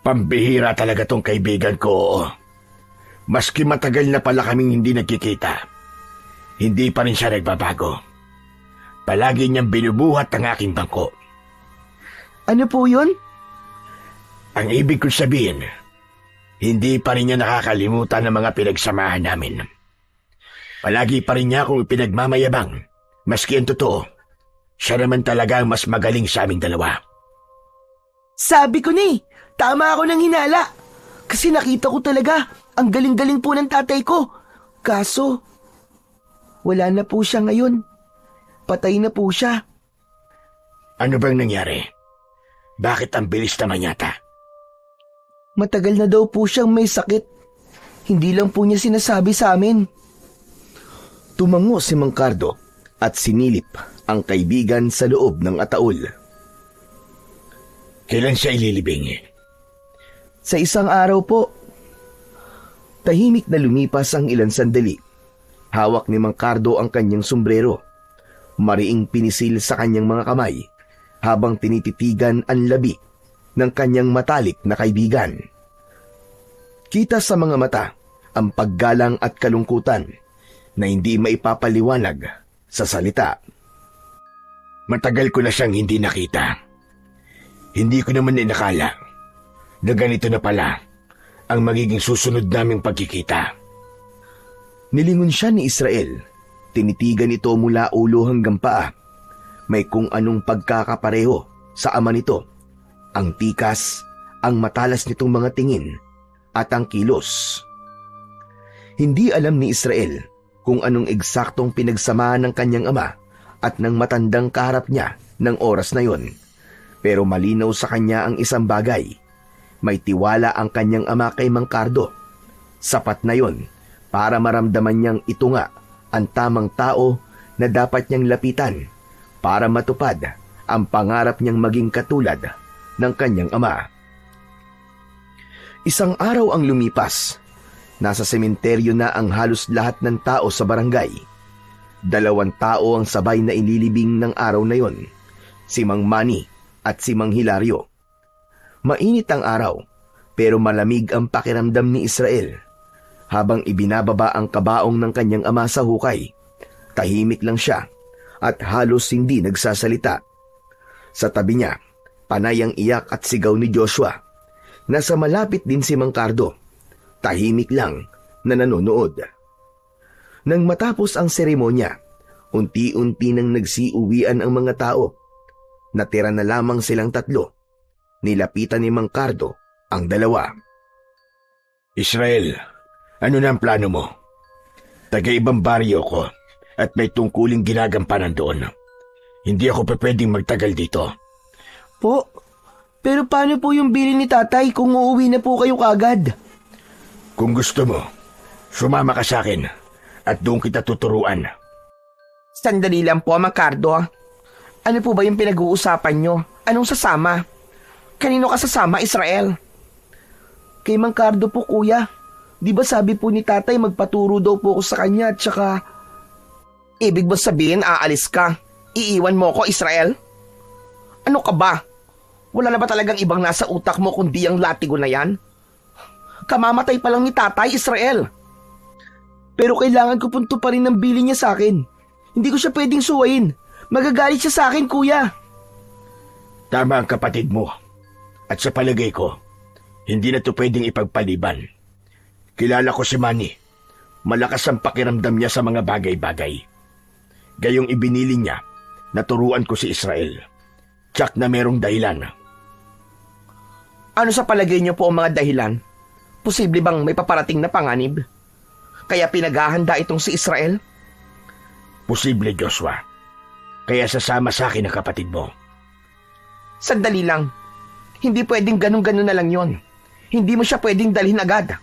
Pambihira talaga tong kaibigan ko. Maski matagal na pala kaming hindi nagkikita, hindi pa rin siya nagbabago. Palagi niyang binubuhat ang aking bangko. Ano po yun? Ang ibig kong sabihin, hindi pa rin niya nakakalimutan ang mga pinagsamahan namin. Palagi pa rin niya akong pinagmamayabang, maski ang totoo. Siya naman talaga ang mas magaling sa aming dalawa. Sabi ko ni, tama ako ng hinala. Kasi nakita ko talaga, ang galing-galing po ng tatay ko. Kaso, wala na po siya ngayon. Patay na po siya. Ano bang nangyari? Bakit ang bilis naman yata? Matagal na daw po siyang may sakit. Hindi lang po niya sinasabi sa amin. Tumango si Mang Cardo at sinilip ang kaibigan sa loob ng ataol. Kailan siya ililibing? Sa isang araw po. Tahimik na lumipas ang ilang sandali. Hawak ni Mang Cardo ang kanyang sombrero. Mariing pinisil sa kanyang mga kamay habang tinititigan ang labi ng kanyang matalik na kaibigan. Kita sa mga mata ang paggalang at kalungkutan na hindi maipapaliwanag sa salita. Matagal ko na siyang hindi nakita. Hindi ko naman inakala na ganito na pala ang magiging susunod naming pagkikita. Nilingon siya ni Israel. Tinitigan ito mula ulo hanggang paa. May kung anong pagkakapareho sa ama nito. Ang tikas, ang matalas nitong mga tingin, at ang kilos. Hindi alam ni Israel kung anong eksaktong pinagsamahan ng kanyang ama at ng matandang kaharap niya ng oras na yon. Pero malinaw sa kanya ang isang bagay. May tiwala ang kanyang ama kay Mang Cardo. Sapat na yon para maramdaman niyang ito nga ang tamang tao na dapat niyang lapitan para matupad ang pangarap niyang maging katulad ng kanyang ama. Isang araw ang lumipas. Nasa sementeryo na ang halos lahat ng tao sa barangay. 2 tao ang sabay na inilibing ng araw na yon, si Mang Manny at si Mang Hilario. Mainit ang araw, pero malamig ang pakiramdam ni Israel. Habang ibinababa ang kabaong ng kanyang ama sa hukay, tahimik lang siya at halos hindi nagsasalita. Sa tabi niya, panay ang iyak at sigaw ni Joshua. Nasa malapit din si Mang Cardo, tahimik lang na nanonood. Nang matapos ang seremonya, unti-unti nang nagsiuwian ang mga tao. Natira na lamang silang 3. Nilapitan ni Mang Cardo ang 2. Israel, ano na ang plano mo? Taga-ibang baryo ko at may tungkuling ginagampanan doon. Hindi ako pwedeng magtagal dito. Po, pero paano po yung bilin ni tatay kung uuwi na po kayo kagad? Kung gusto mo, sumama ka sa akin at doon kita tuturuan. Sandali lang po, Mang Cardo. Ano po ba yung pinag-uusapan nyo? Anong sasama? Kanino ka sasama, Israel? Kay Mang Cardo po, kuya. Di ba sabi po ni tatay magpaturo daw po ako sa kanya at saka... Ibig ba sabihin aalis ka? Iiwan mo ko, Israel? Ano ka ba? Wala na ba talagang ibang nasa utak mo kundi ang latigo na yan? Kamamatay pa lang ni tatay, Israel. Pero kailangan ko punto pa rin ng bili niya sa akin. Hindi ko siya pwedeng suwayin. Magagalit siya sa akin, kuya. Tama ang kapatid mo. At sa palagay ko, hindi na to pwedeng ipagpaliban. Kilala ko si Manny. Malakas ang pakiramdam niya sa mga bagay-bagay. Gayong ibinili niya, naturuan ko si Israel. Tsak na merong dahilan. Ano sa palagay niyo po ang mga dahilan? Posible bang may paparating na panganib? Kaya pinaghahanda itong si Israel? Posible, Joshua. Kaya sasama sa akin ang kapatid mo. Sandali lang. Hindi pwedeng ganun-ganun na lang yon. Hindi mo siya pwedeng dalhin agad.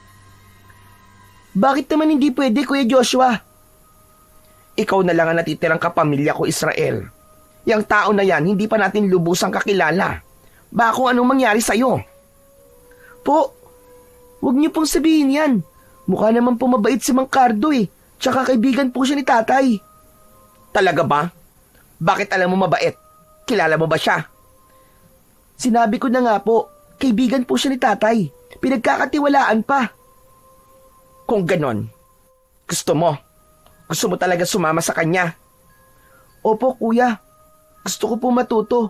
Bakit naman hindi pwede, Kuya Joshua? Ikaw na lang ang natitirang kapamilya ko, Israel. Yang tao na yan, hindi pa natin lubusang kakilala. Baka kung anong mangyari sa'yo. Po, huwag niyo pong sabihin yan. Mukha naman po mabait si Mang Cardo eh. Tsaka kaibigan po siya ni tatay. Talaga ba? Bakit alam mo mabait? Kilala mo ba siya? Sinabi ko na nga po, kaibigan po siya ni tatay. Pinagkakatiwalaan pa. Kung ganon, gusto mo talaga sumama sa kanya? Opo, kuya. Gusto ko po matuto.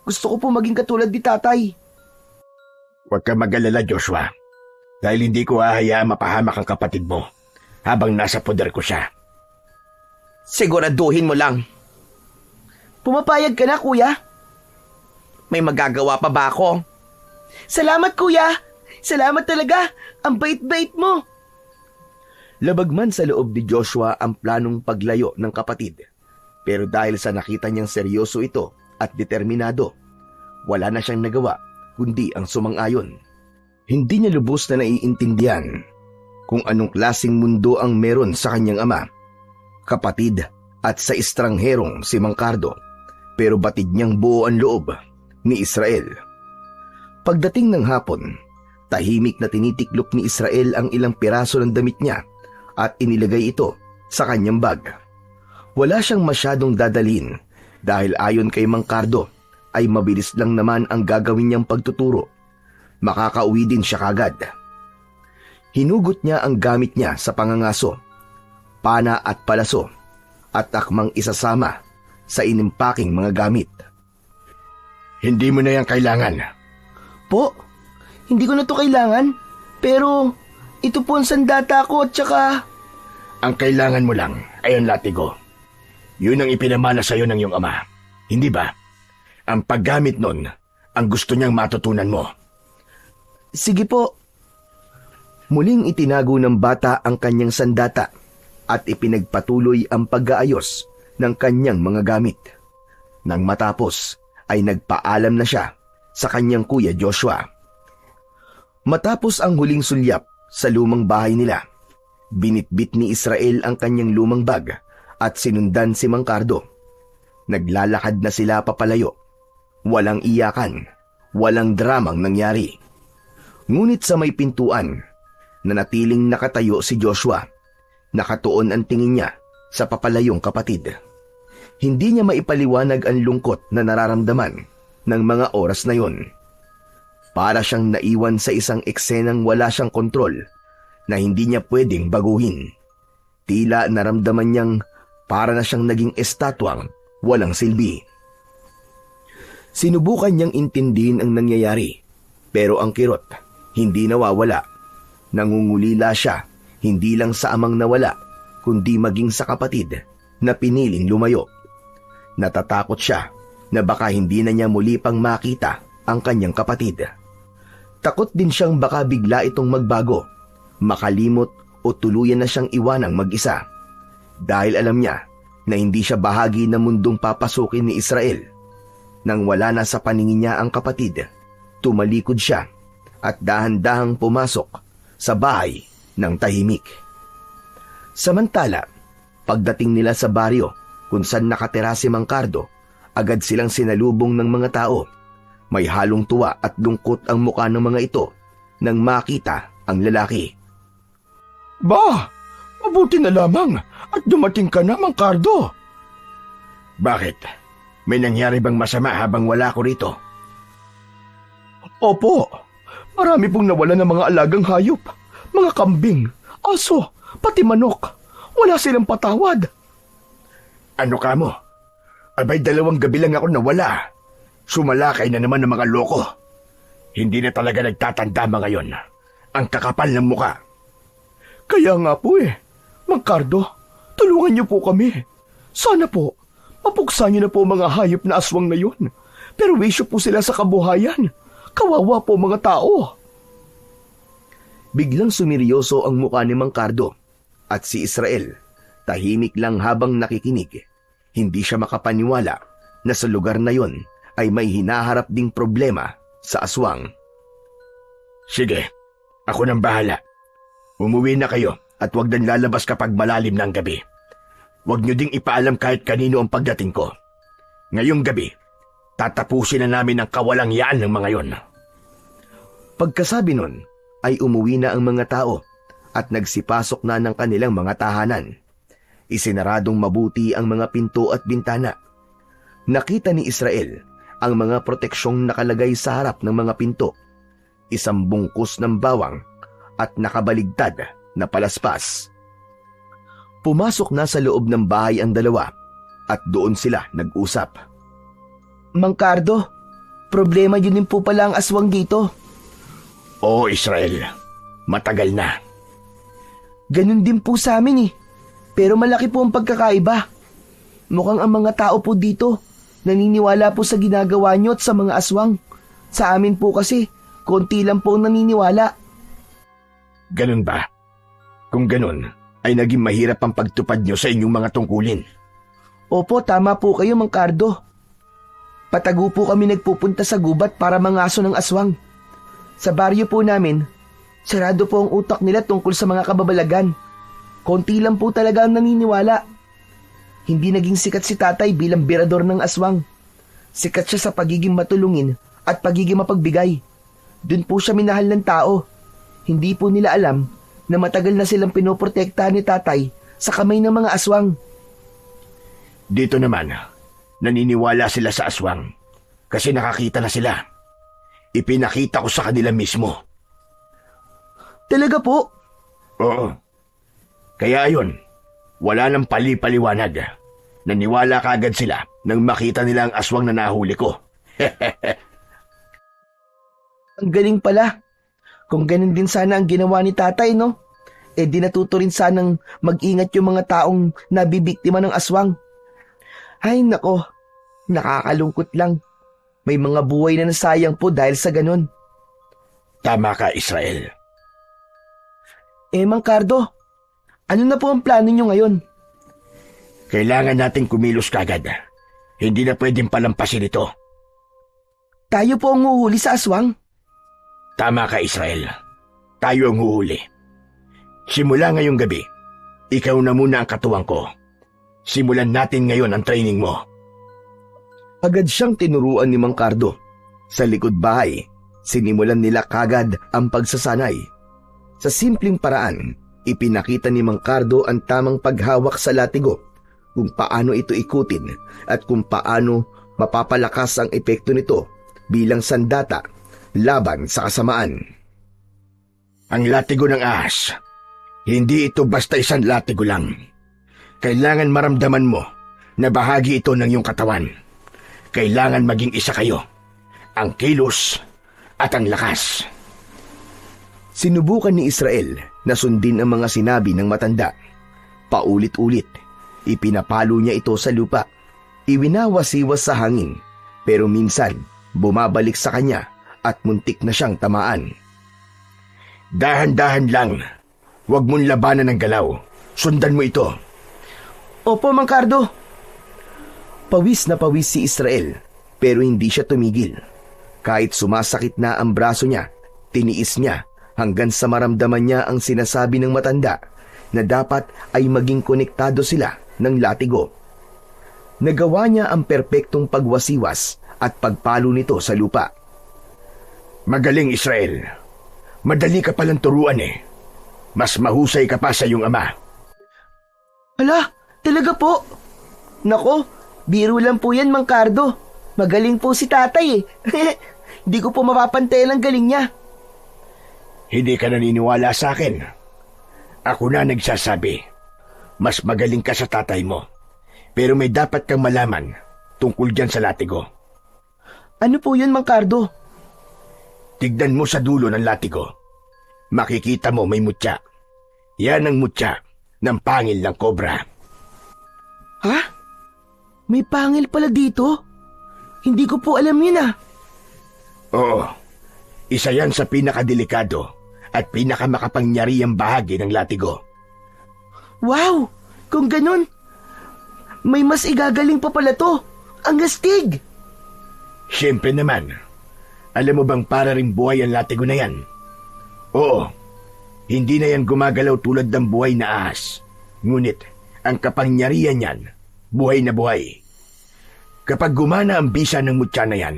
Gusto ko po maging katulad ni tatay. Huwag ka mag-alala, Joshua. Dahil hindi ko hahayaang mapahamak ang kapatid mo habang nasa poder ko siya. Siguraduhin mo lang. Pumapayag ka na, kuya. May magagawa pa ba ako? Salamat, kuya. Salamat talaga. Ang bait-bait mo. Labag man sa loob ni Joshua ang planong paglayo ng kapatid. Pero dahil sa nakita niyang seryoso ito at determinado, wala na siyang nagawa kundi ang sumang-ayon. Hindi niya lubos na naiintindihan kung anong klaseng mundo ang meron sa kanyang ama, kapatid at sa estrangherong si Mang Cardo, pero batid niyang buo ang loob ni Israel. Pagdating ng hapon, tahimik na tinitiklop ni Israel ang ilang piraso ng damit niya at inilagay ito sa kanyang bag. Wala siyang masyadong dadalhin dahil ayon kay Mang Cardo ay mabilis lang naman ang gagawin niyang pagtuturo. Makakauwi din siya kagad. Hinugot niya ang gamit niya sa pangangaso, pana at palaso, at akmang isasama sa inimpaking mga gamit. Hindi mo na yan kailangan. Po, hindi ko na to kailangan. Pero ito po ang sandata ko at saka... Ang kailangan mo lang ay ang latigo. Yun ang ipinamana sa iyo ng iyong ama. Hindi ba? Ang paggamit nun, ang gusto niyang matutunan mo. Sige po. Muling itinago ng bata ang kanyang sandata at ipinagpatuloy ang pag-aayos ng kanyang mga gamit. Nang matapos ay nagpaalam na siya sa kanyang kuya Joshua. Matapos ang huling sulyap sa lumang bahay nila, binitbit ni Israel ang kanyang lumang bag at sinundan si Mang Cardo. Naglalakad na sila papalayo. Walang iyakan, walang dramang nangyari. Ngunit sa may pintuan, nanatiling nakatayo si Joshua. Nakatuon ang tingin niya sa papalayong kapatid. Hindi niya maipaliwanag ang lungkot na nararamdaman ng mga oras na yon. Para siyang naiwan sa isang eksenang wala siyang kontrol na hindi niya pwedeng baguhin. Tila naramdaman niyang para na siyang naging estatwang walang silbi. Sinubukan niyang intindihin ang nangyayari, pero ang kirot hindi nawawala. Nangungulila siya, hindi lang sa amang nawala, kundi maging sa kapatid na piniling lumayo. Natatakot siya na baka hindi na niya muli pang makita ang kanyang kapatid. Takot din siyang baka bigla itong magbago, makalimot o tuluyan na siyang iwanang mag-isa. Dahil alam niya na hindi siya bahagi ng mundong papasukin ni Israel. Nang wala na sa paningin niya ang kapatid, tumalikod siya at dahan-dahang pumasok sa bahay ng tahimik. Samantala, pagdating nila sa baryo kung saan nakatira si Mang Cardo, agad silang sinalubong ng mga tao. May halong tuwa at lungkot ang mukha ng mga ito nang makita ang lalaki. Ba, mabuti na lamang at dumating ka na, Mang Cardo. Bakit? May nangyari bang masama habang wala ko rito? Opo, marami pong nawala ng mga alagang hayop, mga kambing, aso, pati manok. Wala silang patawad. Ano ka mo? Abay 2 gabi lang ako nawala. Sumalakay na naman ng mga loko. Hindi na talaga nagtatanda mga yon. Ang kakapal ng muka. Kaya nga po Mang Cardo, tulungan niyo po kami. Sana po, mapuksa niyo na po mga hayop na aswang na yun. Pero wisyo po sila sa kabuhayan. Kawawa po mga tao. Biglang sumiryoso ang mukha ni Mang Cardo at si Israel. Tahimik lang habang nakikinig. Hindi siya makapaniwala na sa lugar na yon ay may hinaharap ding problema sa aswang. Sige, ako nang bahala. Umuwi na kayo at huwag nang lalabas kapag malalim ng gabi. Huwag niyo ding ipaalam kahit kanino ang pagdating ko. Ngayong gabi, tatapusin na namin ang kawalangyaan ng mga yon. Pagkasabi nun, ay umuwi na ang mga tao at nagsipasok na ng kanilang mga tahanan. Isinaradong mabuti ang mga pinto at bintana. Nakita ni Israel ang mga proteksyong nakalagay sa harap ng mga pinto, isang bungkus ng bawang at nakabaligtad na palaspas. Pumasok na sa loob ng bahay ang dalawa at doon sila nag-usap. Mang Cardo, problema yun din po pala ang aswang dito. Oo, Israel. Matagal na. Ganun din po sa amin Pero malaki po ang pagkakaiba. Mukhang ang mga tao po dito naniniwala po sa ginagawa nyo at sa mga aswang. Sa amin po kasi, konti lang po ang naniniwala. Ganun ba? Kung ganun, ay naging mahirap ang pagtupad nyo sa inyong mga tungkulin. Opo, tama po kayo, Mang Cardo. Patago po kami nagpupunta sa gubat para mangaso ng aswang. Sa baryo po namin, sarado po ang utak nila tungkol sa mga kababalagan. Konti lang po talaga ang naniniwala. Hindi naging sikat si tatay bilang birador ng aswang. Sikat siya sa pagiging matulungin at pagiging mapagbigay. Doon po siya minahal ng tao. Hindi po nila alam na matagal na silang pinoprotektahan ni tatay sa kamay ng mga aswang. Dito naman, naniniwala sila sa aswang kasi nakakita na sila. Ipinakita ko sa kanila mismo. Talaga po? Oo. Kaya yun, wala nang pali-paliwanag. Naniwala kaagad sila nang makita nila ang aswang na nahuli ko. Ang galing pala. Kung ganun din sana ang ginawa ni tatay, no? Di natuto rin sanang mag-ingat yung mga taong nabibiktima ng aswang. Ay nako, nakakalungkot lang. May mga buhay na nasayang po dahil sa ganun. Tama ka, Israel. Mang Cardo, ano na po ang plano nyo ngayon? Kailangan nating kumilos kagad. Hindi na pwedeng palampasin ito. Tayo po ang huhuli sa aswang? Tama ka, Israel. Tayo ang huhuli. Simula ngayong gabi, ikaw na muna ang katuwang ko. Simulan natin ngayon ang training mo. Agad siyang tinuruan ni Mang Cardo. Sa likod bahay, sinimulan nila kagad ang pagsasanay. Sa simpleng paraan, ipinakita ni Mang Cardo ang tamang paghawak sa latigo, kung paano ito ikutin at kung paano mapapalakas ang epekto nito bilang sandata laban sa kasamaan. Ang latigo ng ahas, hindi ito basta isang latigo lang. Kailangan maramdaman mo na bahagi ito ng iyong katawan. Kailangan maging isa kayo, ang kilos at ang lakas. Sinubukan ni Israel na sundin ang mga sinabi ng matanda. Paulit-ulit, ipinapalo niya ito sa lupa. Iwinawasiwas sa hangin, pero minsan bumabalik sa kanya at muntik na siyang tamaan. Dahan-dahan lang. Huwag mong labanan ng galaw. Sundan mo ito. Opo, Mang Cardo. Pawis na pawis si Israel, pero hindi siya tumigil. Kahit sumasakit na ang braso niya, tiniis niya hanggang sa maramdaman niya ang sinasabi ng matanda na dapat ay maging konektado sila ng latigo. Nagawa niya ang perpektong pagwasiwas at pagpalo nito sa lupa. Magaling, Israel. Madali ka palang turuan eh. Mas mahusay ka pa sa iyong ama. Hala, talaga po? Nako, biro lang po yan, Mang Cardo. Magaling po si tatay eh. Hindi ko po mapapantay ang galing niya. Hindi ka naniniwala sa akin. Ako na nagsasabi. Mas magaling ka sa tatay mo. Pero may dapat kang malaman tungkol dyan sa latigo. Ano po yun, Mang Cardo? Tignan mo sa dulo ng latigo. Makikita mo may mutya. Yan ang mutya ng pangil ng kobra. Ha? May pangil pala dito? Hindi ko po alam yun ah. Oo. Isa yan sa pinakadelikado at pinakamakapangyarihang bahagi ng latigo. Wow! Kung ganun, may mas igagaling pa pala to. Ang astig! Siyempre naman. Alam mo bang para rin buhay ang latigo na yan? Oo. Hindi na yan gumagalaw tulad ng buhay na ahas. Ngunit, ang kapangyarihan niyan, buhay na buhay. Kapag gumana ang bisa ng mutya na yan,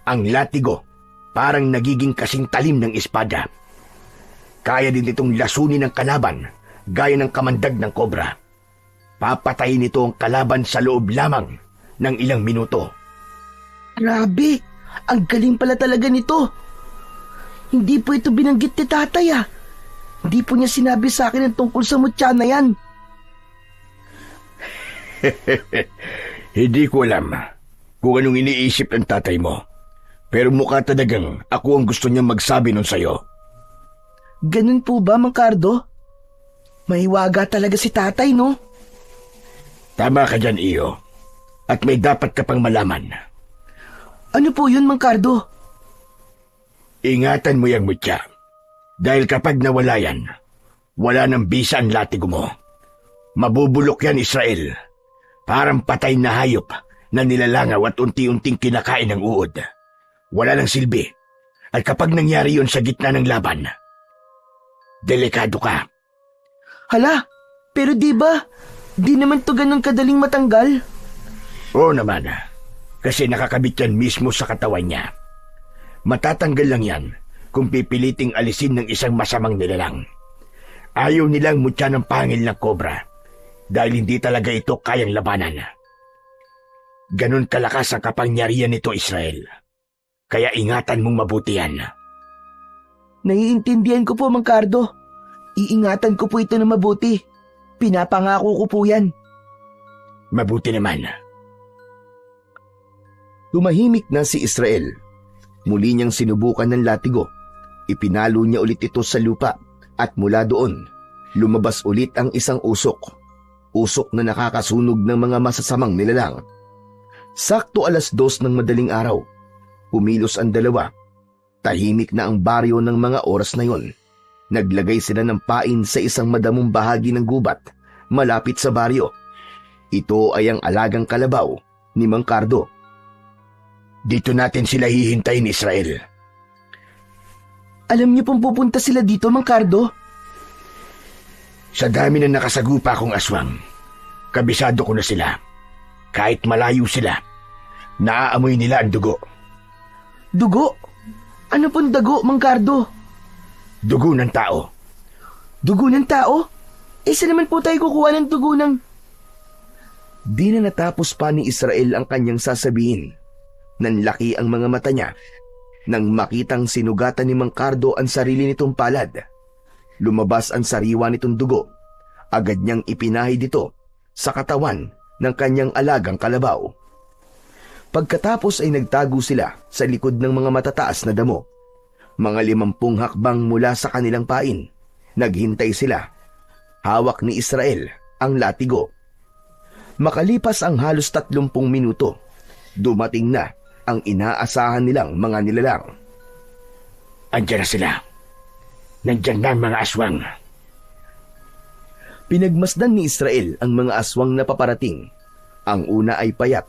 ang latigo parang nagiging kasing talim ng espada. Kaya din itong lasunin ng kalaban, gaya ng kamandag ng kobra. Papatayin nito ang kalaban sa loob lamang ng ilang minuto. Grabe! Ang galing pala talaga nito. Hindi po ito binanggit ni tatay ah. Hindi po niya sinabi sa akin ang tungkol sa mutya na yan. Hindi ko alam kung anong iniisip ng tatay mo. Pero mukha talagang ako ang gusto niyang magsabi nun sa'yo. Ganun po ba, Mang Cardo? Mahiwaga talaga si tatay, no? Tama ka dyan, Iyo. At may dapat ka pang malaman. Ano po yun, Mang Cardo? Ingatan mo yung mutya. Dahil kapag nawala yan, wala nang bisa ang latigo mo. Mabubulok yan, Israel. Parang patay na hayop na nilalangaw at unti-unting kinakain ng uod. Wala nang silbi. At kapag nangyari yun sa gitna ng laban, delikado ka. Hala, pero di ba, di naman to ganun kadaling matanggal? Oo naman, kasi nakakabit yan mismo sa katawan niya. Matatanggal lang yan kung pipiliting alisin ng isang masamang nilalang. Ayaw nilang mutya ng pangil ng kobra dahil hindi talaga ito kayang labanan. Ganon kalakas ang kapangyarihan nito, Israel. Kaya ingatan mong mabuti yan. Naiintindihan ko po, Mang Cardo. Iingatan ko po ito na mabuti. Pinapangako ko po yan. Mabuti naman. Tumahimik na si Israel. Muli niyang sinubukan ng latigo. Ipinalo niya ulit ito sa lupa at mula doon, lumabas ulit ang isang usok. Usok na nakakasunog ng mga masasamang nilalang. Sakto 2:00 ng madaling araw. Kumilos ang dalawa. Tahimik na ang baryo ng mga oras na yon. Naglagay sila ng pain sa isang madamong bahagi ng gubat malapit sa baryo. Ito ay ang alagang kalabaw ni Mang Cardo. Dito natin sila hihintayin, Israel. Alam niyo pong pupunta sila dito, Mang Cardo? Sa dami na nakasagupa kong aswang, kabisado ko na sila. Kahit malayo sila, naaamoy nila ang dugo. Dugo? Ano pong dago, Mang Cardo? Dugo ng tao. Dugo ng tao? Saan naman po tayo kukuha ng dugo ng... Di na natapos pa ni Israel ang kanyang sasabihin. Nanlaki ang mga mata niya nang makitang sinugatan ni Mang Cardo ang sarili nitong palad. Lumabas ang sariwa nitong dugo. Agad niyang ipinahid ito sa katawan ng kanyang alagang kalabaw. Pagkatapos ay nagtago sila sa likod ng mga matataas na damo. Mga 50 hakbang mula sa kanilang pain. Naghintay sila. Hawak ni Israel ang latigo. Makalipas ang halos 30 minuto, dumating na ang inaasahan nilang mga nilalang. Andiyan na sila. Nandiyan na ang mga aswang. Pinagmasdan ni Israel ang mga aswang na paparating. Ang una ay payat,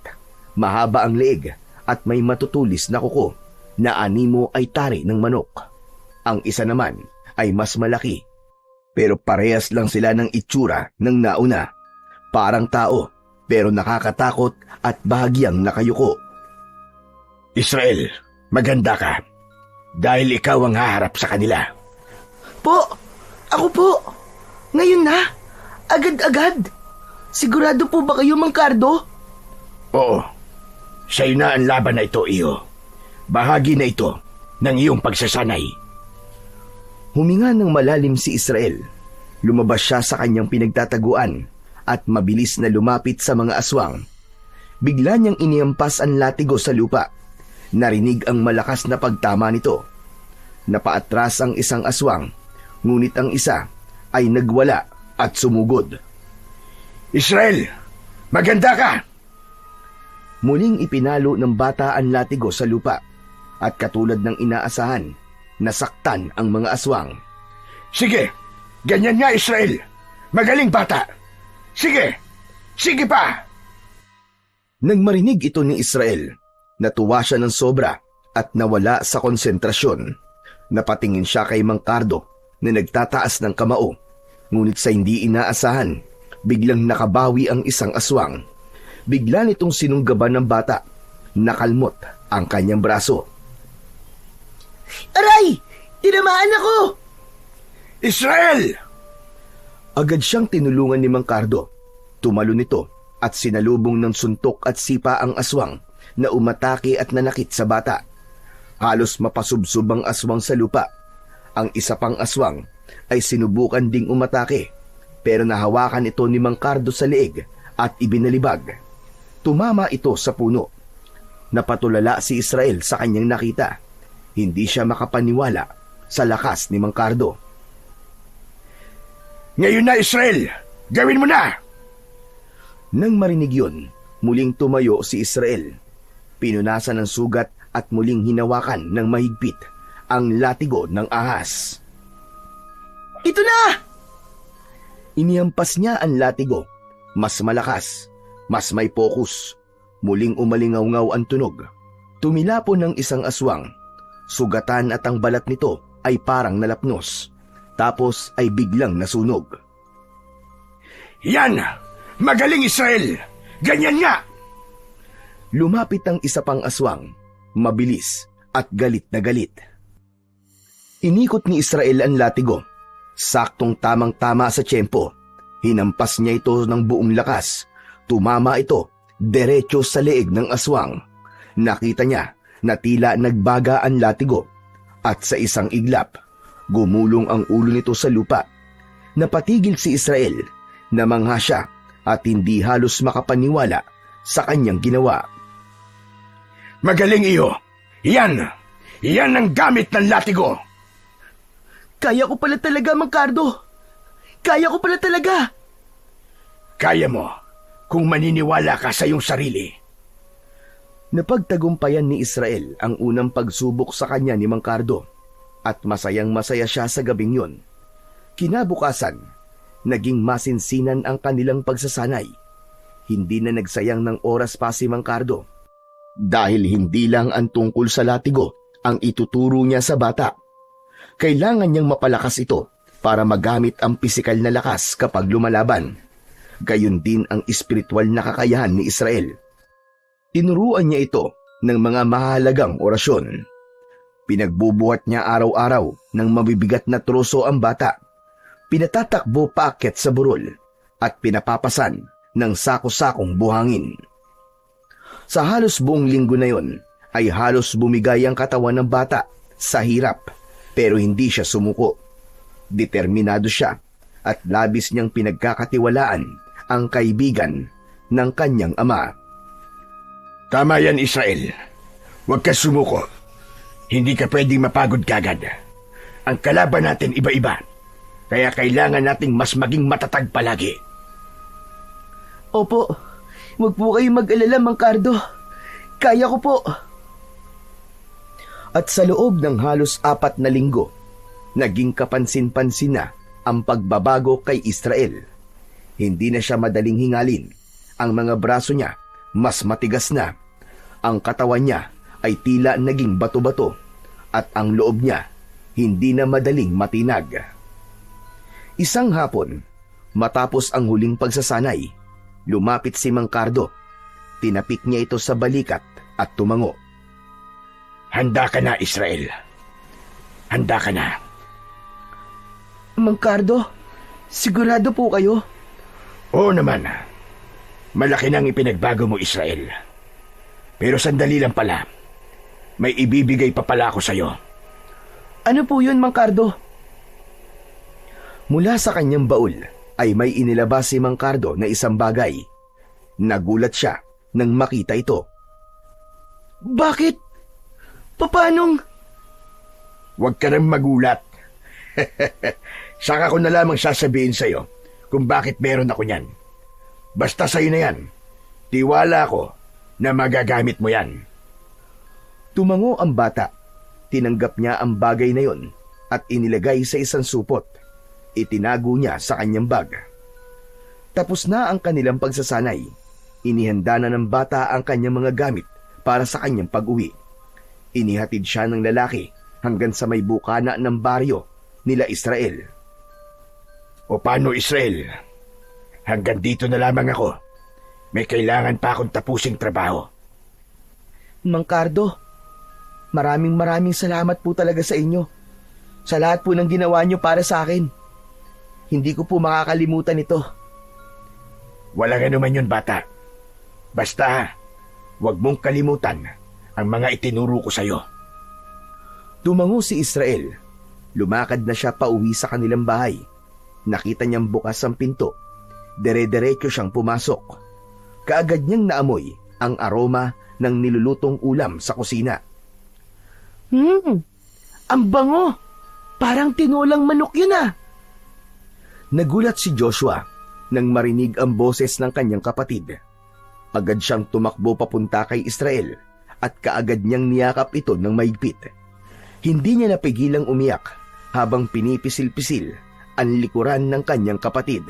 mahaba ang leeg at may matutulis na kuko na animo ay tari ng manok. Ang isa naman ay mas malaki, pero parehas lang sila ng itsura ng nauna. Parang tao, pero nakakatakot at bahagyang nakayuko. Israel, maganda ka. Dahil ikaw ang haharap sa kanila. Po! Ako po! Ngayon na! Agad-agad! Sigurado po ba kayo, Mang Cardo? Oo. Sa'yo na ang laban na ito, iyo. Bahagi na ito ng iyong pagsasanay. Huminga ng malalim si Israel. Lumabas siya sa kanyang pinagtataguan at mabilis na lumapit sa mga aswang. Bigla niyang inihampas ang latigo sa lupa. Narinig ang malakas na pagtama nito. Napaatras ang isang aswang, ngunit ang isa ay nagwala at sumugod. Israel, maganda ka! Muling ipinalo ng bata ang latigo sa lupa at katulad ng inaasahan, nasaktan ang mga aswang. Sige, ganyan nga Israel. Magaling bata. Sige, sige pa! Nang marinig ito ni Israel, natuwa siya ng sobra at nawala sa konsentrasyon. Napatingin siya kay Mang Cardo na nagtataas ng kamao. Ngunit sa hindi inaasahan, biglang nakabawi ang isang aswang. Bigla nitong sinunggaban ng bata. Nakalmot ang kanyang braso. Aray! Tinamaan ako! Israel! Agad siyang tinulungan ni Mang Cardo. Tumalo nito at sinalubong ng suntok at sipa ang aswang na umatake at nanakit sa bata. Halos mapasubsob ang aswang sa lupa. Ang isa pang aswang ay sinubukan ding umatake, pero nahawakan ito ni Mang Cardo sa leeg at ibinalibag. Tumama ito sa puno. Napatulala si Israel sa kanyang nakita. Hindi siya makapaniwala sa lakas ni Mang Cardo. Ngayon na, Israel! Gawin mo na! Nang marinig yun, muling tumayo si Israel. Pinunasan ng sugat at muling hinawakan ng mahigpit ang latigo ng ahas. Ito na! Inihampas niya ang latigo. Mas malakas, mas may pokus. Muling umalingaw-ngaw ang tunog. Tumilapon ng isang aswang. Sugatan at ang balat nito ay parang nalapnos. Tapos ay biglang nasunog. Yan! Magaling Israel! Ganyan nga! Lumapit ang isa pang aswang, mabilis at galit na galit. Inikot ni Israel ang latigo. Saktong tamang-tama sa tiyempo. Hinampas niya ito ng buong lakas. Tumama ito diretso sa leeg ng aswang. Nakita niya na tila nagbaga ang latigo at sa isang iglap, gumulong ang ulo nito sa lupa. Napatigil si Israel, namangha siya at hindi halos makapaniwala sa kanyang ginawa. Magaling iyo! Yan! Yan ang gamit ng latigo! Kaya ko pala talaga, Mang Cardo! Kaya ko pala talaga! Kaya mo kung maniniwala ka sa iyong sarili. Napagtagumpayan ni Israel ang unang pagsubok sa kanya ni Mang Cardo at masayang masaya siya sa gabing yun. Kinabukasan, naging masinsinan ang kanilang pagsasanay. Hindi na nagsayang ng oras pa si Mang Cardo. Dahil hindi lang ang tungkol sa latigo ang ituturo niya sa bata. Kailangan niyang mapalakas ito para magamit ang pisikal na lakas kapag lumalaban. Gayon din ang espiritual na kakayahan ni Israel. Tinuruan niya ito ng mga mahalagang orasyon. Pinagbubuhat niya araw-araw ng mabibigat na troso ang bata. Pinatatakbo paakyat sa burol at pinapapasan ng sako-sakong buhangin. Sa halos buong linggo na yon ay halos bumigay ang katawan ng bata sa hirap pero hindi siya sumuko. Determinado siya at labis niyang pinagkakatiwalaan ang kaibigan ng kanyang ama. Tama yan, Israel. Huwag ka sumuko. Hindi ka pwedeng mapagod kagad. Ang kalaban natin iba-iba. Kaya kailangan nating mas maging matatag palagi. Opo, huwag po kayong mag-alala, Mang Cardo. Kaya ko po. At sa loob ng halos 4 na linggo, naging kapansin-pansin na ang pagbabago kay Israel. Hindi na siya madaling hingalin. Ang mga braso niya mas matigas na. Ang katawan niya ay tila naging bato-bato at ang loob niya hindi na madaling matinag. Isang hapon, matapos ang huling pagsasanay, lumapit si Mang Cardo. Tinapik niya ito sa balikat at tumango. Handa ka na, Israel. Handa ka na. Mang Cardo, sigurado po kayo? Oo naman. Malaki nang ipinagbago mo, Israel. Pero sandali lang pala. May ibibigay pa pala ako sa'yo. Ano po yun, Mang Cardo? Mula sa kanyang baul ay may inilabas si Mang Cardo na isang bagay. Nagulat siya nang makita ito. Bakit? Papanong? Huwag ka nang magulat. Saka ko na lamang sasabihin sa'yo kung bakit meron ako niyan. Basta sa'yo na yan. Tiwala ko na magagamit mo yan. Tumango ang bata. Tinanggap niya ang bagay na yon at inilagay sa isang supot. Itinago niya sa kanyang bag. Tapos na ang kanilang pagsasanay. Inihanda na ng bata ang kanyang mga gamit para sa kanyang pag-uwi. Inihatid siya ng lalaki hanggang sa may bukana ng baryo nila Israel. O paano, Israel? Hanggang dito na lamang ako. May kailangan pa akong tapusing trabaho. Mang Cardo, maraming salamat po talaga sa inyo. Sa lahat po ng ginawa niyo para sa akin. Hindi ko po makakalimutan ito. Walang anuman yun, bata. Basta, huwag mong kalimutan ang mga itinuro ko sa'yo. Tumango si Israel. Lumakad na siya pauwi sa kanilang bahay. Nakita niyang bukas ang pinto. Dere-derecho siyang pumasok. Kaagad niyang naamoy ang aroma ng nilulutong ulam sa kusina. Ang bango! Parang tinolang manok yun ah! Nagulat si Joshua nang marinig ang boses ng kanyang kapatid. Agad siyang tumakbo papunta kay Israel at kaagad niyang niyakap ito ng mahigpit. Hindi niya napigilang umiyak habang pinipisil-pisil ang likuran ng kanyang kapatid.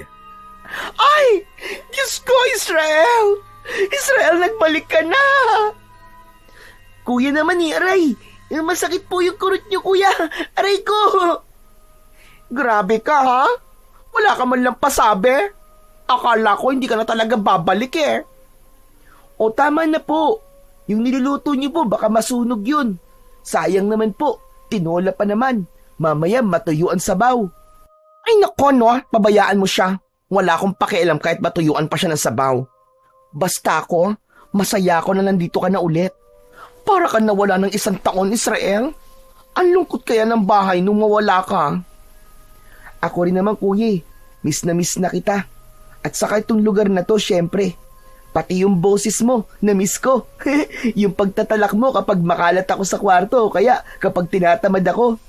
Ay! Diyos ko, Israel! Israel, nagbalik ka na! Kuya naman ni Aray! Masakit po yung kurot niyo, kuya! Aray ko! Grabe ka, ha? Wala ka man lang pasabi. Akala ko hindi ka na talaga babalik eh. O tama na po. Yung niluluto niyo po, baka masunog yun. Sayang naman po. Tinola pa naman. Mamaya matuyo ang sabaw. Ay nako no, pabayaan mo siya. Wala akong pakialam kahit matuyuan pa siya ng sabaw. Basta ako, masaya ako na nandito ka na ulit. Para ka nawala ng 1 taon, Israel. Ang lungkot kaya ng bahay nung mawala ka. Ako rin naman, kuya. Miss na kita. At saka itong lugar na to, syempre. Pati yung boses mo, na-miss ko. Yung pagtatalak mo kapag makalat ako sa kwarto, kaya kapag tinatamad ako.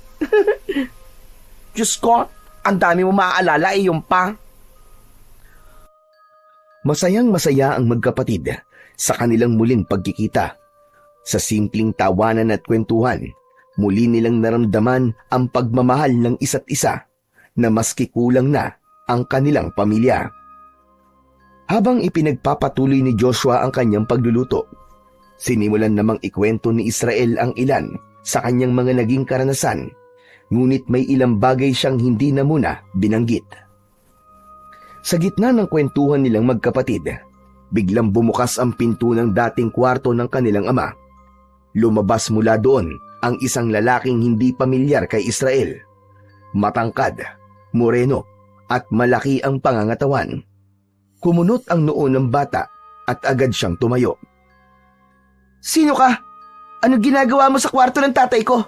Diyos ko, ang dami mo maaalala yung pa. Masayang-masaya ang magkapatid sa kanilang muling pagkikita. Sa simpleng tawanan at kwentuhan, muli nilang naramdaman ang pagmamahal ng isa't isa na maski kulang na ang kanilang pamilya. Habang ipinagpapatuloy ni Joshua ang kanyang pagluluto, sinimulan namang ikwento ni Israel ang ilan sa kanyang mga naging karanasan, ngunit may ilang bagay siyang hindi na muna binanggit. Sa gitna ng kwentuhan nilang magkapatid, biglang bumukas ang pinto ng dating kwarto ng kanilang ama. Lumabas mula doon ang isang lalaking hindi pamilyar kay Israel. Matangkad, moreno, at malaki ang pangangatawan. Kumunot ang noo ng bata at agad siyang tumayo. Sino ka? Anong ginagawa mo sa kwarto ng tatay ko?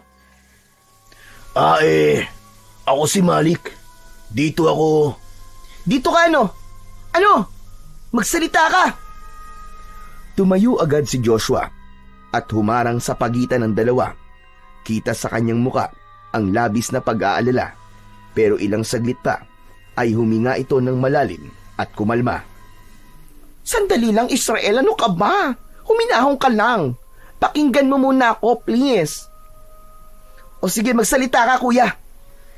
Ako si Malik. Dito ako. Dito ka ano? Ano? Magsalita ka! Tumayo agad si Joshua at humarang sa pagitan ng dalawa. Kita sa kanyang muka ang labis na pag-aalala, pero ilang saglit pa ay huminga ito ng malalim at kumalma. Sandali lang, Israel, ano ka ba? Huminahon ka lang. Pakinggan mo muna ako, please. O sige, magsalita ka, kuya.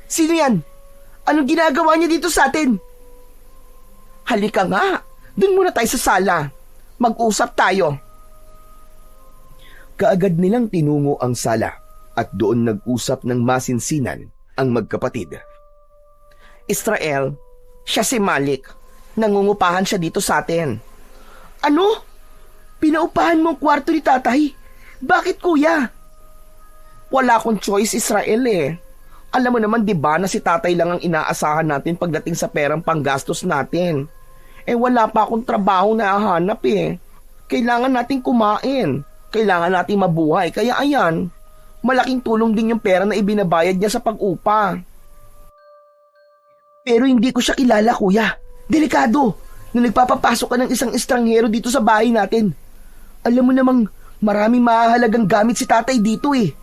Sino yan? Anong ginagawa niya dito sa atin? Halika nga, dun muna tayo sa sala. Mag-usap tayo. Kaagad nilang tinungo ang sala at doon nag-usap ng masinsinan ang magkapatid. Israel, siya si Malik. Nangungupahan siya dito sa atin. Ano? Pinaupahan mo ang kwarto ni tatay? Bakit, kuya? Wala akong choice, Israel eh. Alam mo naman, di ba, na si tatay lang ang inaasahan natin pagdating sa perang panggastos natin. Wala pa akong trabaho na hahanap eh. Kailangan nating kumain. Kailangan nating mabuhay. Kaya ayan, malaking tulong din yung pera na ibinabayad niya sa pag-upa. Pero hindi ko siya kilala, kuya. Delikado na nagpapapasok ka ng isang estranghero dito sa bahay natin. Alam mo namang maraming mahalagang gamit si tatay dito eh.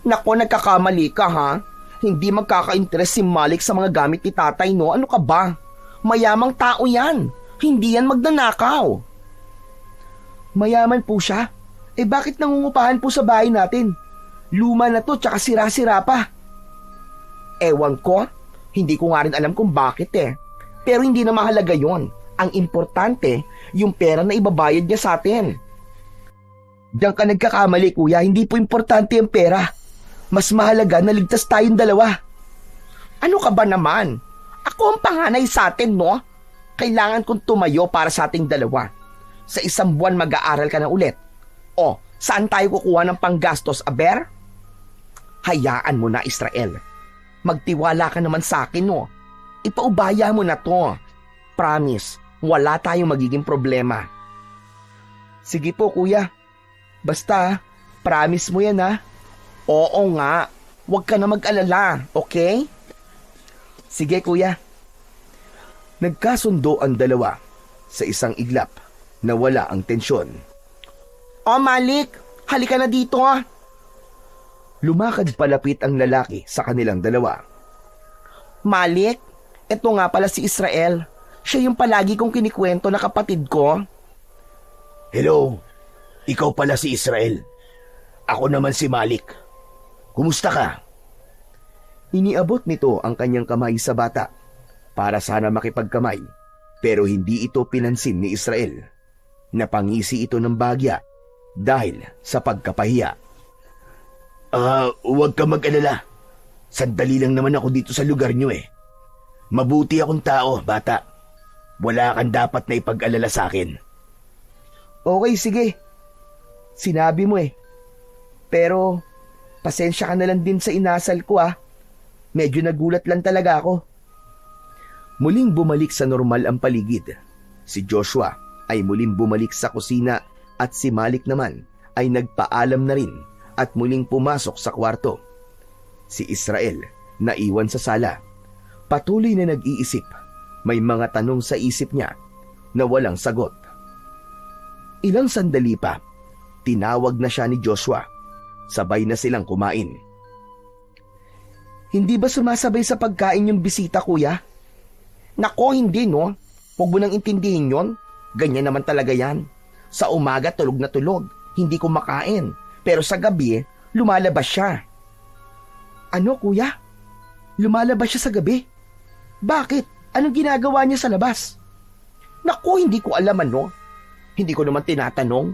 Nako, nagkakamali ka ha. Hindi magkaka-interest si Malik sa mga gamit ni tatay, no? Ano ka ba? Mayamang tao yan. Hindi yan magnanakaw. Mayaman po siya? Bakit nangungupahan po sa bahay natin? Luma na to, tsaka sira-sira pa. Ewan ko. Hindi ko nga rin alam kung bakit eh. Pero hindi na mahalaga yon. Ang importante, yung pera na ibabayad niya sa atin. Diyan ka nagkakamali, kuya. Hindi po importante yung pera. Mas mahalaga na ligtas tayong dalawa. Ano ka ba naman? Ako ang panganay sa atin, no? Kailangan kong tumayo para sa ating dalawa. Sa isang buwan mag-aaral ka na ulit. O, saan tayo kukuha ng panggastos, aber? Hayaan mo na, Israel. Magtiwala ka naman sa akin, no? Ipaubaya mo na to. Promise, wala tayong magiging problema. Sige po, kuya. Basta, promise mo yan, ha? Oo nga. Huwag ka na mag-alala, okay? Sige, kuya. Nagkasundo ang dalawa sa isang iglap na wala ang tensyon. Oh, Malik, halika na dito ah. Lumakad palapit ang lalaki sa kanilang dalawa. Malik, eto nga pala si Israel. Siya yung palagi kong kinikwento na kapatid ko. Hello, ikaw pala si Israel. Ako naman si Malik. Kumusta ka? Iniabot nito ang kanyang kamay sa bata para sana makipagkamay, pero hindi ito pinansin ni Israel. Napangisi ito ng bagya dahil sa pagkapahiya. Huwag ka mag-alala. Sandali lang naman ako dito sa lugar nyo eh. Mabuti akong tao, bata. Wala kang dapat na ipag-alala sa akin. Okay, sige. Sinabi mo eh. Pero, pasensya ka na lang din sa inasal ko ah. Medyo nagulat lang talaga ako. Muling bumalik sa normal ang paligid. Si Joshua ay muling bumalik sa kusina at si Malik naman ay nagpaalam na rin at muling pumasok sa kwarto. Si Israel naiwan sa sala. Patuloy na nag-iisip. May mga tanong sa isip niya na walang sagot. Ilang sandali pa, tinawag na siya ni Joshua. Sabay na silang kumain. Hindi ba sumasabay sa pagkain yung bisita, kuya? Nako, hindi no. Huwag mo nang intindihin yon. Ganyan naman talaga yan. Sa umaga tulog na tulog, hindi kumakain. Pero sa gabi, lumalabas siya. Ano, kuya? Lumalabas siya sa gabi? Bakit? Anong ginagawa niya sa labas? Naku, hindi ko alam ano. Hindi ko naman tinatanong.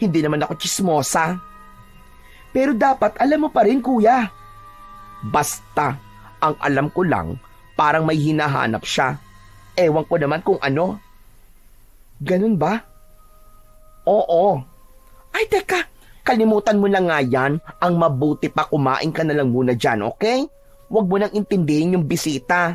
Hindi naman ako tsismosa. Pero dapat alam mo pa rin, kuya. Basta, ang alam ko lang, parang may hinahanap siya. Ewan ko naman kung ano. Ganun ba? Oo. Ay, teka. Kalimutan mo na nga yan. Ang mabuti pa kumain ka na lang muna dyan, okay? Huwag mo nang intindihin yung bisita.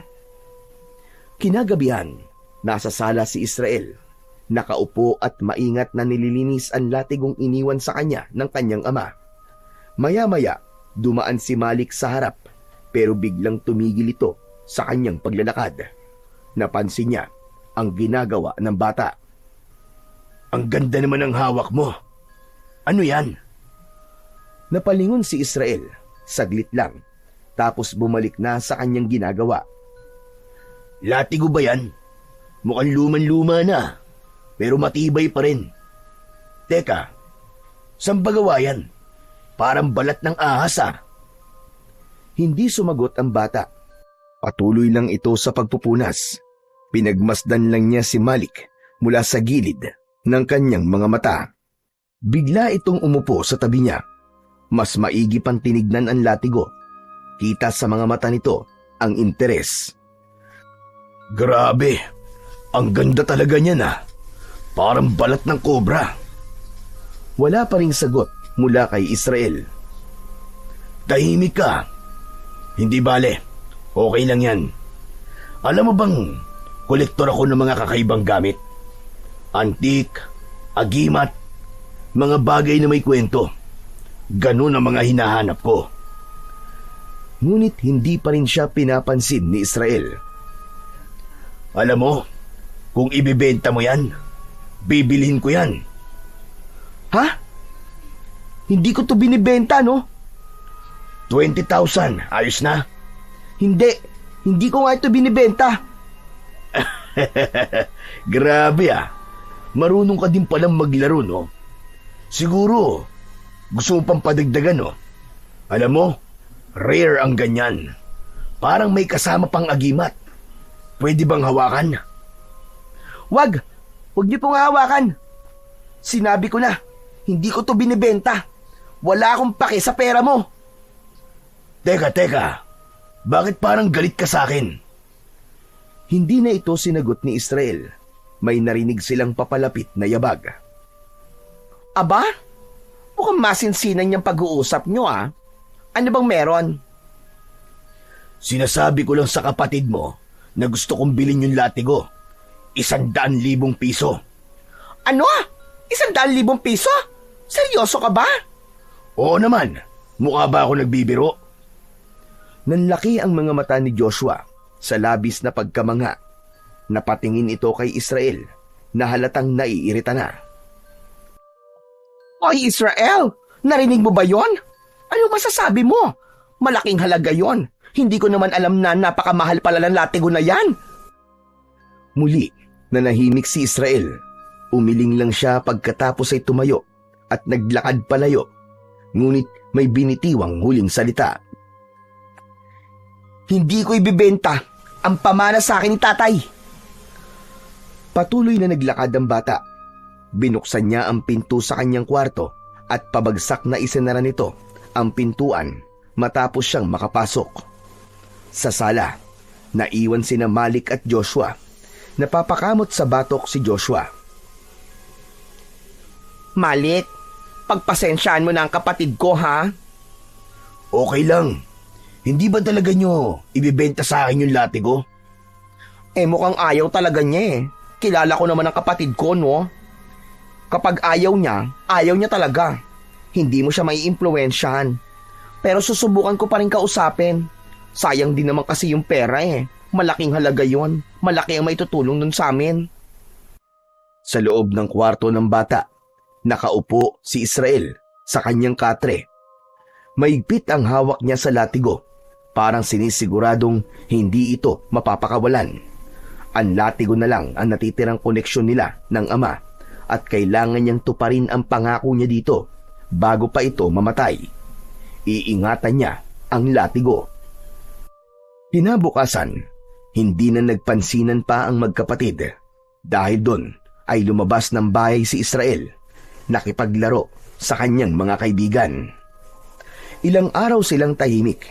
Kinagabihan, nasa sala si Israel. Nakaupo at maingat na nililinis ang latigong iniwan sa kanya ng kanyang ama. Maya-maya, dumaan si Malik sa harap, pero biglang tumigil ito sa kanyang paglalakad. Napansin niya ang ginagawa ng bata. Ang ganda naman ng hawak mo. Ano yan? Napalingon si Israel, saglit lang, tapos bumalik na sa kanyang ginagawa. Latigo ba yan? Mukhang luman-luma na, pero matibay pa rin. Teka, saan ba gawa yan? Parang balat ng ahas ah. Hindi sumagot ang bata. Patuloy lang ito sa pagpupunas. Pinagmasdan lang niya si Malik mula sa gilid ng kanyang mga mata. Bigla itong umupo sa tabi niya. Mas maigi pang tinignan ang latigo. Kita sa mga mata nito ang interes. Grabe, ang ganda talaga niyan ah. Parang balat ng kobra. Wala pa ring sagot mula kay Israel. Tahimik ka. Hindi bale, okay lang yan. Alam mo bang, kolektor ako ng mga kakaibang gamit. Antik, agimat, mga bagay na may kwento. Ganun ang mga hinahanap ko. Ngunit hindi pa rin siya pinapansin ni Israel. Alam mo, kung ibibenta mo yan, bibilhin ko yan. Ha? Hindi ko to binibenta, no? 20,000, ayos na? Hindi ko nga ito binibenta. Grabe ah, marunong ka din palang maglaro, no? Siguro, gusto mo pang padagdagan, no? Alam mo, rare ang ganyan. Parang may kasama pang agimat. Pwede bang hawakan? Wag niyo pong hawakan. Sinabi ko na, hindi ko to binibenta. Wala akong pake sa pera mo. Teka, bakit parang galit ka sa akin? Hindi na ito sinagot ni Israel. May narinig silang papalapit na yabag. Aba? Mukhang masinsinan niyang pag-uusap niyo ah. Ano bang meron? Sinasabi ko lang sa kapatid mo na gusto kong bilhin yung latigo. 100,000 piso. Ano? 100,000 piso? Seryoso ka ba? Oo naman. Mukha ba ako nagbibiro? Nanlaki ang mga mata ni Joshua sa labis na pagkamangha. Napatingin ito kay Israel na halatang naiirita na. Oy Israel, narinig mo ba yon? Ano masasabi mo? Malaking halaga yon. Hindi ko naman alam na napakamahal pala ng latigo na yan. Muli, nanahimik si Israel. Umiling lang siya pagkatapos ay tumayo at naglakad palayo. Ngunit may binitiwang huling salita. Hindi ko ibibenta ang pamana sa akin ni tatay. Patuloy na naglakad ang bata. Binuksan niya ang pinto sa kanyang kwarto at pabagsak na isinara nito ang pintuan matapos siyang makapasok. Sa sala, naiwan sina Malik at Joshua. Napapakamot sa batok si Joshua. Malik, pagpasensyaan mo na ang kapatid ko ha? Okay lang. Hindi ba talaga nyo ibibenta sa akin yung latigo? Mukhang ayaw talaga niya eh. Kilala ko naman ang kapatid ko, no? Kapag ayaw niya talaga. Hindi mo siya maiimpluwensyahan. Pero susubukan ko pa rin kausapin. Sayang din naman kasi yung pera eh. Malaking halaga yon. Malaki ang maitutulong nun sa amin. Sa loob ng kwarto ng bata, nakaupo si Israel sa kanyang katre. Maigpit ang hawak niya sa latigo. Parang sinisiguradong hindi ito mapapakawalan. Ang latigo na lang ang natitirang koneksyon nila ng ama at kailangan niyang tuparin ang pangako niya dito bago pa ito mamatay. Iingatan niya ang latigo. Kinabukasan, hindi na nagpansinan pa ang magkapatid. Dahil doon ay lumabas ng bahay si Israel, nakipaglaro sa kanyang mga kaibigan. Ilang araw silang tahimik,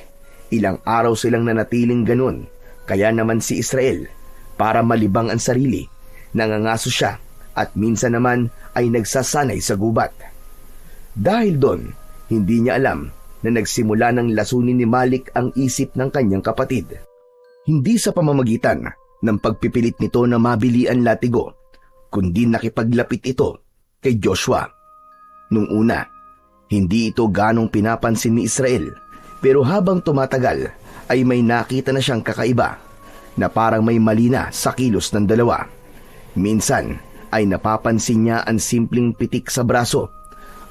ilang araw silang nanatiling ganun, kaya naman si Israel, para malibang ang sarili, nangangaso siya at minsan naman ay nagsasanay sa gubat. Dahil doon, hindi niya alam na nagsimula ng lasunin ni Malik ang isip ng kanyang kapatid. Hindi sa pamamagitan ng pagpipilit nito na mabili ang latigo, kundi nakipaglapit ito kay Joshua. Nung una, hindi ito ganong pinapansin ni Israel, pero habang tumatagal ay may nakita na siyang kakaiba na parang may mali na sa kilos ng dalawa. Minsan ay napapansin niya ang simpleng pitik sa braso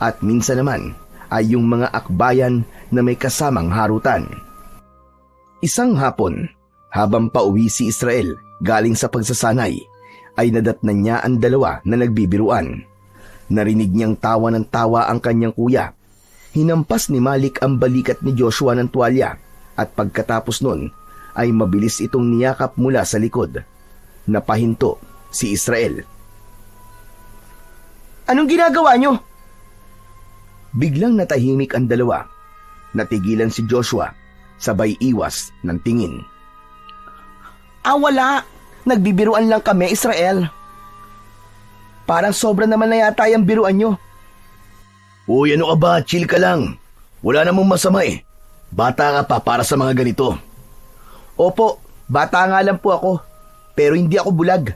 at minsan naman ay yung mga akbayan na may kasamang harutan. Isang hapon, habang pauwi si Israel galing sa pagsasanay, ay nadatnan niya ang dalawa na nagbibiruan. Narinig niyang tawa ng tawa ang kanyang kuya. Hinampas ni Malik ang balikat ni Joshua ng tuwalya at pagkatapos nun ay mabilis itong niyakap mula sa likod. Napahinto si Israel. Anong ginagawa niyo? Biglang natahimik ang dalawa. Natigilan si Joshua, sabay iwas ng tingin. Wala. Nagbibiruan lang kami, Israel. Parang sobra naman na yata yung biruan nyo. Uy, ano ka ba? Chill ka lang. Wala namang masama eh. Bata ka pa para sa mga ganito. Opo, bata nga lang po ako. Pero hindi ako bulag.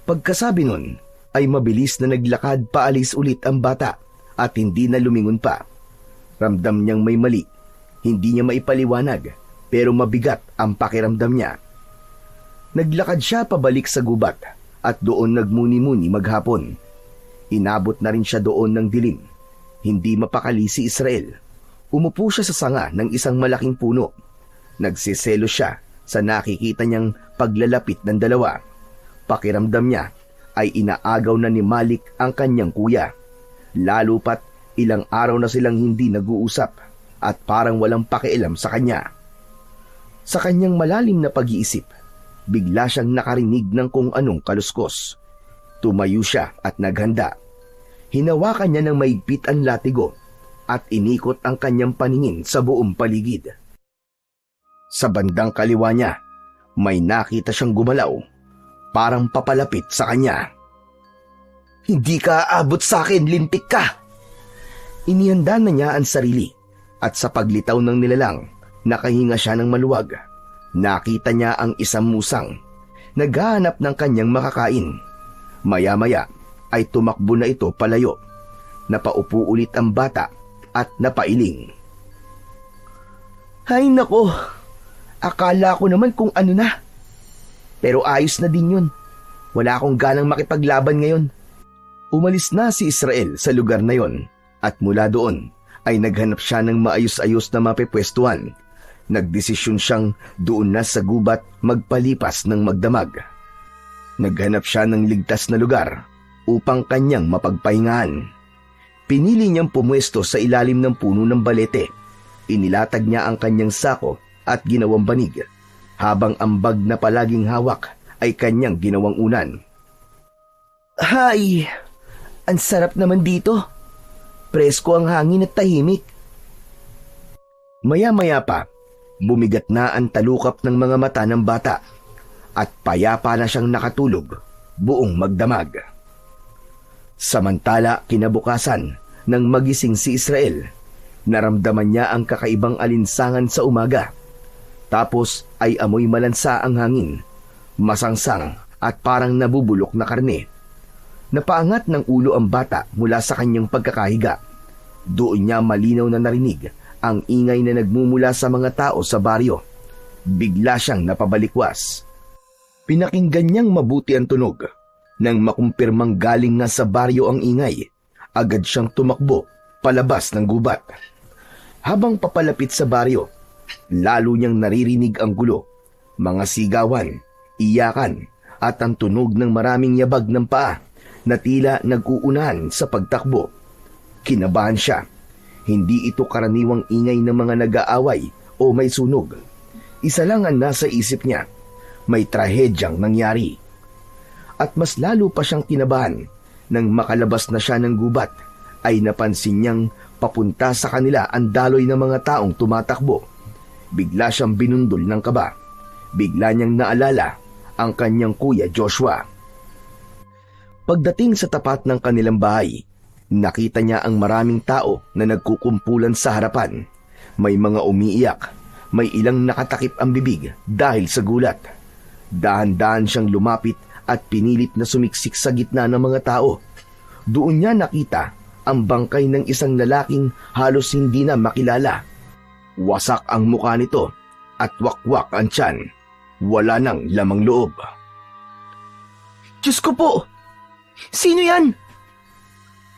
Pagkasabi nun, ay mabilis na naglakad paalis ulit ang bata at hindi na lumingon pa. Ramdam niyang may mali. Hindi niya maipaliwanag, pero mabigat ang pakiramdam niya. Naglakad siya pabalik sa gubat at doon nagmuni-muni maghapon. Inabot na rin siya doon ng dilim. Hindi mapakali si Israel. Umupo siya sa sanga ng isang malaking puno. Nagsiselo siya sa nakikita niyang paglalapit ng dalawa. Pakiramdam niya ay inaagaw na ni Malik ang kanyang kuya. Lalo pat ilang araw na silang hindi nag-uusap at parang walang pakialam sa kanya. Sa kanyang malalim na pag-iisip, bigla siyang nakarinig ng kung anong kaluskos. Tumayo siya at naghanda. Hinawakan niya ng maigpit ang latigo at inikot ang kanyang paningin sa buong paligid. Sa bandang kaliwa niya, may nakita siyang gumalaw, parang papalapit sa kanya. Hindi ka aabot sa akin, lintik ka! Inihanda na niya ang sarili at sa paglitaw ng nilalang, nakahinga siya ng maluwag. Nakita niya ang isang musang, naghahanap ng kanyang makakain. Maya-maya ay tumakbo na ito palayo. Napaupo ulit ang bata at napailing. Ay nako, akala ko naman kung ano na. Pero ayos na din yun. Wala akong ganang makipaglaban ngayon. Umalis na si Israel sa lugar na yon at mula doon ay naghanap siya ng maayos-ayos na mapipwestuhan. Nagdesisyon siyang doon na sa gubat magpalipas ng magdamag. Naghanap siya ng ligtas na lugar upang kanyang mapagpahingahan. Pinili niyang pumwesto sa ilalim ng puno ng balete. Inilatag niya ang kanyang sako at ginawang banig, habang ang bag na palaging hawak ay kanyang ginawang unan. Hay! Ang sarap naman dito. Presko ang hangin at tahimik. Maya-maya pa, bumigat na ang talukap ng mga mata ng bata at payapa na siyang nakatulog buong magdamag. Samantala, kinabukasan, nang magising si Israel, naramdaman niya ang kakaibang alinsangan sa umaga. Tapos ay amoy malansa ang hangin, masangsang at parang nabubulok na karne. Napaangat ng ulo ang bata mula sa kanyang pagkakahiga. Doon niya malinaw na narinig ang ingay na nagmumula sa mga tao sa baryo. Bigla siyang napabalikwas. Pinakinggan niyang mabuti ang tunog. Nang makumpirmang galing nga sa baryo ang ingay, agad siyang tumakbo palabas ng gubat. Habang papalapit sa baryo, lalo niyang naririnig ang gulo, mga sigawan, iyakan at ang tunog ng maraming yabag ng paa na tila nag-uunahan sa pagtakbo. Kinabahan siya. Hindi ito karaniwang ingay ng mga nag-aaway o may sunog. Isa lang ang nasa isip niya. May trahedyang nangyari. At mas lalo pa siyang kinabahan nang makalabas na siya ng gubat ay napansin niyang papunta sa kanila ang daloy ng mga taong tumatakbo. Bigla siyang binundol ng kaba. Bigla niyang naalala ang kanyang kuya Joshua. Pagdating sa tapat ng kanilang bahay, nakita niya ang maraming tao na nagkukumpulan sa harapan. May mga umiiyak, may ilang nakatakip ang bibig dahil sa gulat. Dahan-dahan siyang lumapit at pinilit na sumiksik sa gitna ng mga tao. Doon niya nakita ang bangkay ng isang lalaking halos hindi na makilala. Wasak ang mukha nito at wakwak ang tiyan. Wala nang lamang loob. Diyos ko po! Sino yan?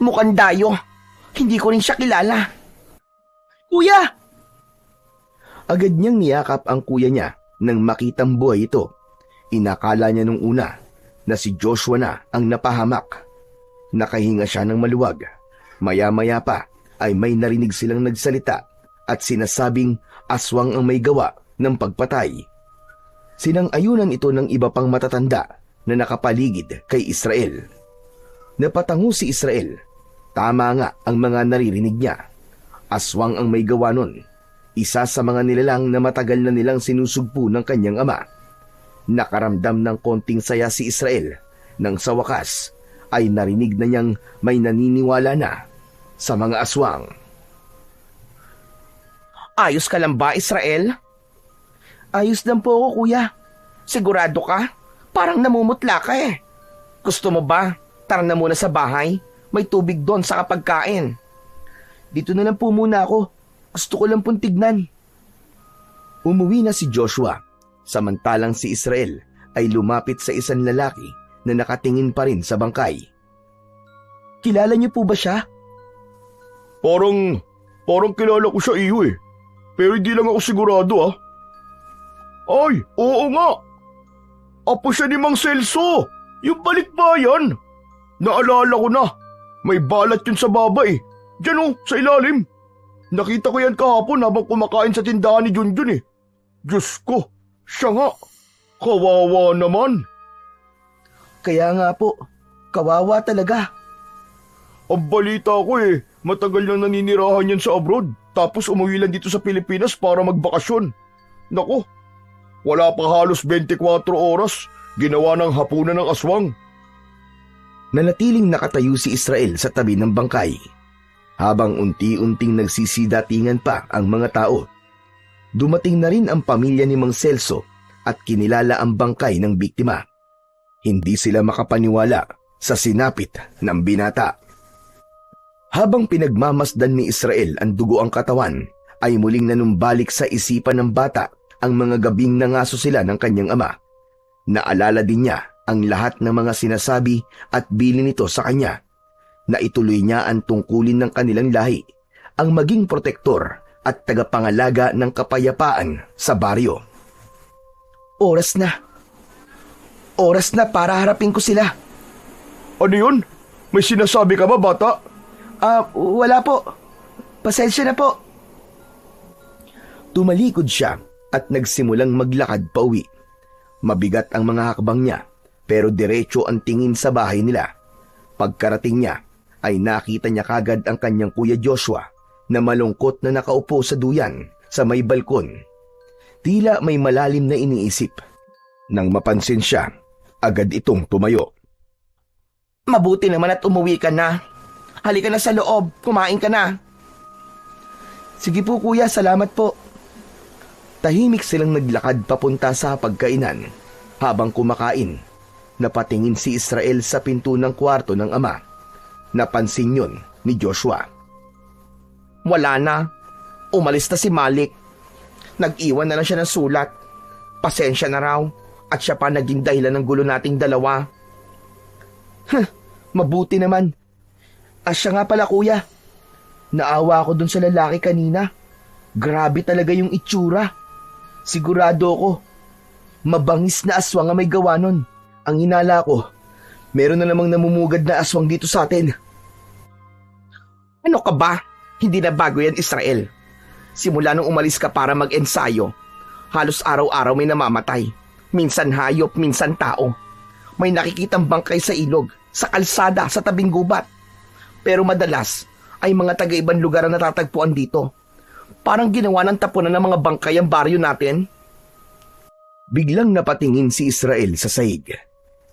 Mukhang dayo. Hindi ko rin siya kilala. Kuya! Agad niyang niyakap ang kuya niya nang makitang buhay ito. Inakala niya nung una na si Joshua na ang napahamak. Nakahinga siya ng maluwag. Maya-maya pa ay may narinig silang nagsalita at sinasabing aswang ang may gawa ng pagpatay. Sinang-ayunan ito ng iba pang matatanda na nakapaligid kay Israel. Napatango si Israel. Tama nga ang mga naririnig niya. Aswang ang may gawa nun. Isa sa mga nilalang na matagal na nilang sinusugpo ng kanyang ama. Nakaramdam ng konting saya si Israel nang sa wakas ay narinig na niyang may naniniwala na sa mga aswang. Ayos ka lang ba, Israel? Ayos lang po ako, kuya. Sigurado ka? Parang namumutla ka eh. Gusto mo ba? Tara na muna sa bahay. May tubig doon sa kapagkain. Dito na lang po muna ako. Gusto ko lang pong tignan. Umuwi na si Joshua, samantalang si Israel ay lumapit sa isang lalaki na nakatingin pa rin sa bangkay. Kilala niyo po ba siya? Parang kilala ko siya iyo eh. Pero hindi lang ako sigurado ah. Ay, oo nga. Apo siya ni Mang Celso. Yung balikbayan. Naalala ko na. May balat yun sa baba eh. Diyan oh, sa ilalim. Nakita ko yan kahapon habang kumakain sa tindahan ni Junjun eh. Diyos ko, siya nga. Kawawa naman. Kaya nga po, kawawa talaga. Ang balita ko eh, matagal nang naninirahan yan sa abroad. Tapos umuwi lang dito sa Pilipinas para magbakasyon. Nako, wala pa halos 24 oras. Ginawa ng hapunan ng aswang. Nanatiling nakatayo si Israel sa tabi ng bangkay. Habang unti-unting nagsisidatingan pa ang mga tao. Dumating na rin ang pamilya ni Mang Celso at kinilala ang bangkay ng biktima. Hindi sila makapaniwala sa sinapit ng binata. Habang pinagmamasdan ni Israel ang dugo ang katawan, ay muling nanumbalik sa isipan ng bata ang mga gabing nangaso sila ng kanyang ama. Naalala din niya ang lahat ng mga sinasabi at bilin nito sa kanya. Naituloy niya ang tungkulin ng kanilang lahi, ang maging protektor at tagapangalaga ng kapayapaan sa baryo. Oras na. Oras na para harapin ko sila. Ano yun? May sinasabi ka ba, bata? Wala po. Pasensya na po. Tumalikod siya at nagsimulang maglakad pa uwi. Mabigat ang mga hakbang niya, pero diretso ang tingin sa bahay nila. Pagkarating niya, ay nakita niya kagad ang kanyang kuya Joshua na malungkot na nakaupo sa duyan sa may balkon. Tila may malalim na iniisip. Nang mapansin siya, agad itong tumayo. Mabuti naman at umuwi ka na. Halika na sa loob, kumain ka na. Sige po kuya, salamat po. Tahimik silang naglakad papunta sa pagkainan. Habang kumakain, napatingin si Israel sa pinto ng kwarto ng ama. Napansin yun ni Joshua. Wala na. Umalis na si Malik. Nag-iwan na lang siya ng sulat. Pasensya na raw. At siya pa naging dahilan ng gulo nating dalawa. Mabuti naman. Siya nga pala kuya. Naawa ako dun sa lalaki kanina. Grabe talaga yung itsura. Sigurado ko. Mabangis na aswang ang may gawa nun. Ang hinala ko, meron na namang namumugad na aswang dito sa atin. Ano ka ba? Hindi na bago yan, Israel. Simula nung umalis ka para mag-ensayo, halos araw-araw may namamatay. Minsan hayop, minsan tao. may nakikitang bangkay sa ilog, sa kalsada, sa tabing gubat. Pero madalas ay mga taga-ibang lugar ang natatagpuan dito. Parang ginawa ng tapunan ng mga bangkay ang baryo natin. Biglang napatingin si Israel sa sahig.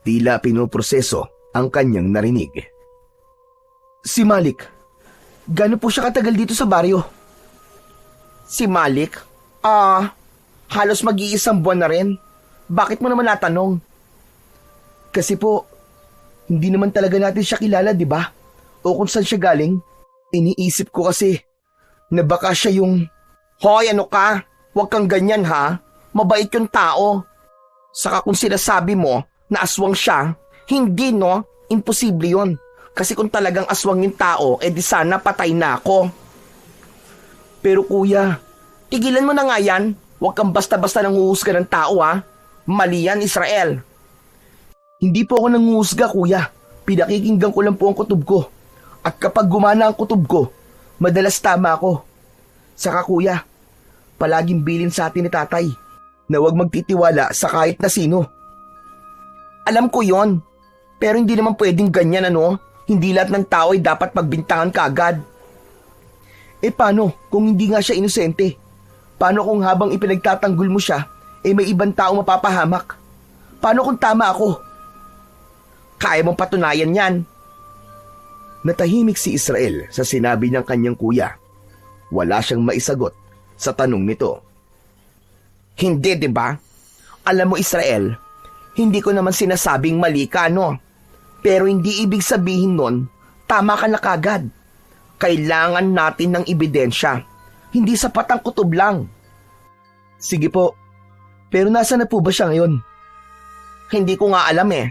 Tila pinoproseso ang kanyang narinig. Si Malik, gaano po siya katagal dito sa baryo? Si Malik? Halos mag-iisang buwan na rin. Bakit mo naman natanong? Kasi po, hindi naman talaga natin siya kilala, di ba? O kung saan siya galing. Iniisip ko kasi na baka siya yung... Hoy, ano ka? Huwag kang ganyan ha. Mabait yung tao. Saka kung sinasabi mo na aswang siya, hindi no, imposible yun. Kasi kung talagang aswang yung tao, di sana patay na ako. Pero kuya, tigilan mo na nga yan. Huwag kang basta-basta nanguhusga ng tao ha. Mali yan, Israel. Hindi po ako nanguhusga, kuya. Pinakikinggan ko lang po ang kutob ko. At kapag gumana ang kutob ko, madalas tama ako. Saka kuya, palaging bilin sa atin ni tatay na huwag magtitiwala sa kahit na sino. Alam ko yon, pero hindi naman pwedeng ganyan ano. Hindi lahat ng tao ay dapat pagbintangan kaagad. Paano kung hindi nga siya inosente? Paano kung habang ipinagtatanggol mo siya, may ibang tao mapapahamak? Paano kung tama ako? Kaya mong patunayan yan. Natahimik si Israel sa sinabi ng kanyang kuya. Wala siyang maisagot sa tanong nito. Hindi, di ba? Alam mo, Israel, hindi ko naman sinasabing mali ka, no? Pero hindi ibig sabihin nun, tama ka na kagad. Kailangan natin ng ebidensya. Hindi sapat ang kutob lang. Sige po, pero nasa na po ba siya ngayon? Hindi ko nga alam eh.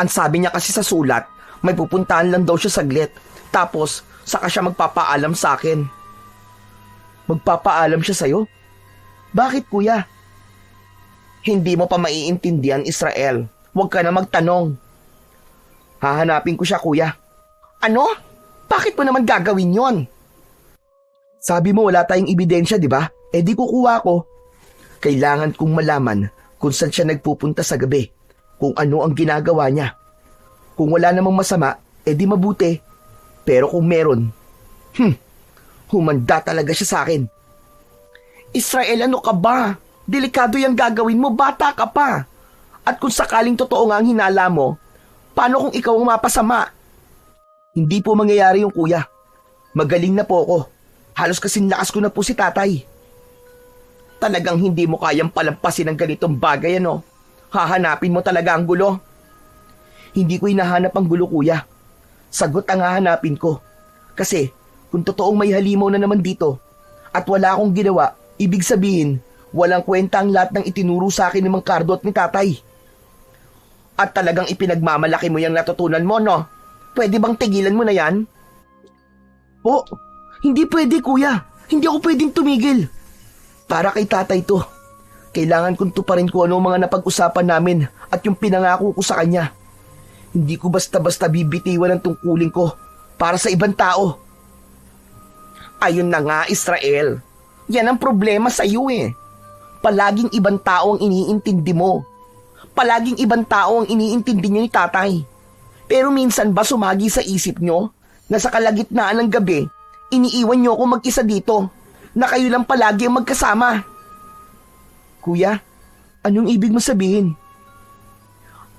Ang sabi niya kasi sa sulat, may pupuntahan lang daw siya saglit. Tapos, saka siya magpapaalam sa akin. Magpapaalam siya sa'yo? Bakit kuya? Hindi mo pa maiintindihan, Israel. Huwag ka na magtanong. Hahanapin ko siya, kuya. Ano? Bakit mo naman gagawin yon? Sabi mo wala tayong ebidensya, di ba? Di kukuha ko. Kailangan kong malaman kung saan siya nagpupunta sa gabi. Kung ano ang ginagawa niya. Kung wala namang masama, di mabuti. Pero kung meron, humanda talaga siya sa akin. Israel, ano ka ba? Delikado yung gagawin mo, bata ka pa. At kung sakaling totoo nga ang hinala mo, paano kung ikaw ang mapasama? Hindi po mangyayari yung kuya. Magaling na po ako. Halos kasing lakas ko na po si tatay. Talagang hindi mo kayang palampasin ng ganitong bagay, ano? Hahanapin mo talaga ang gulo. Hindi ko hinahanap ang gulo, kuya. Sagot ang hahanapin ko. Kasi kung totoong may halimaw na naman dito at wala akong ginawa, ibig sabihin, walang kwenta ang lahat ng itinuro sa akin ni Mang Cardo at ni tatay. At talagang ipinagmamalaki mo yung natutunan mo, no? Pwede bang tigilan mo na yan? Po, hindi pwede, kuya. Hindi ako pwedeng tumigil. Para kay tatay to. Kailangan kong tuparin ko ano mga napag-usapan namin at yung pinangako ko sa kanya. Hindi ko basta-basta bibitiwan ang tungkulin ko para sa ibang tao. Ayun na nga, Israel. Yan ang problema sa iyo eh. Palaging ibang tao ang iniintindi mo. Palaging ibang tao ang iniintindi niyo ni tatay. Pero minsan ba sumagi sa isip nyo na sa kalagitnaan ng gabi, iniiwan nyo ako mag-isa dito na kayo lang palagi ang magkasama? Kuya, anong ibig mo sabihin?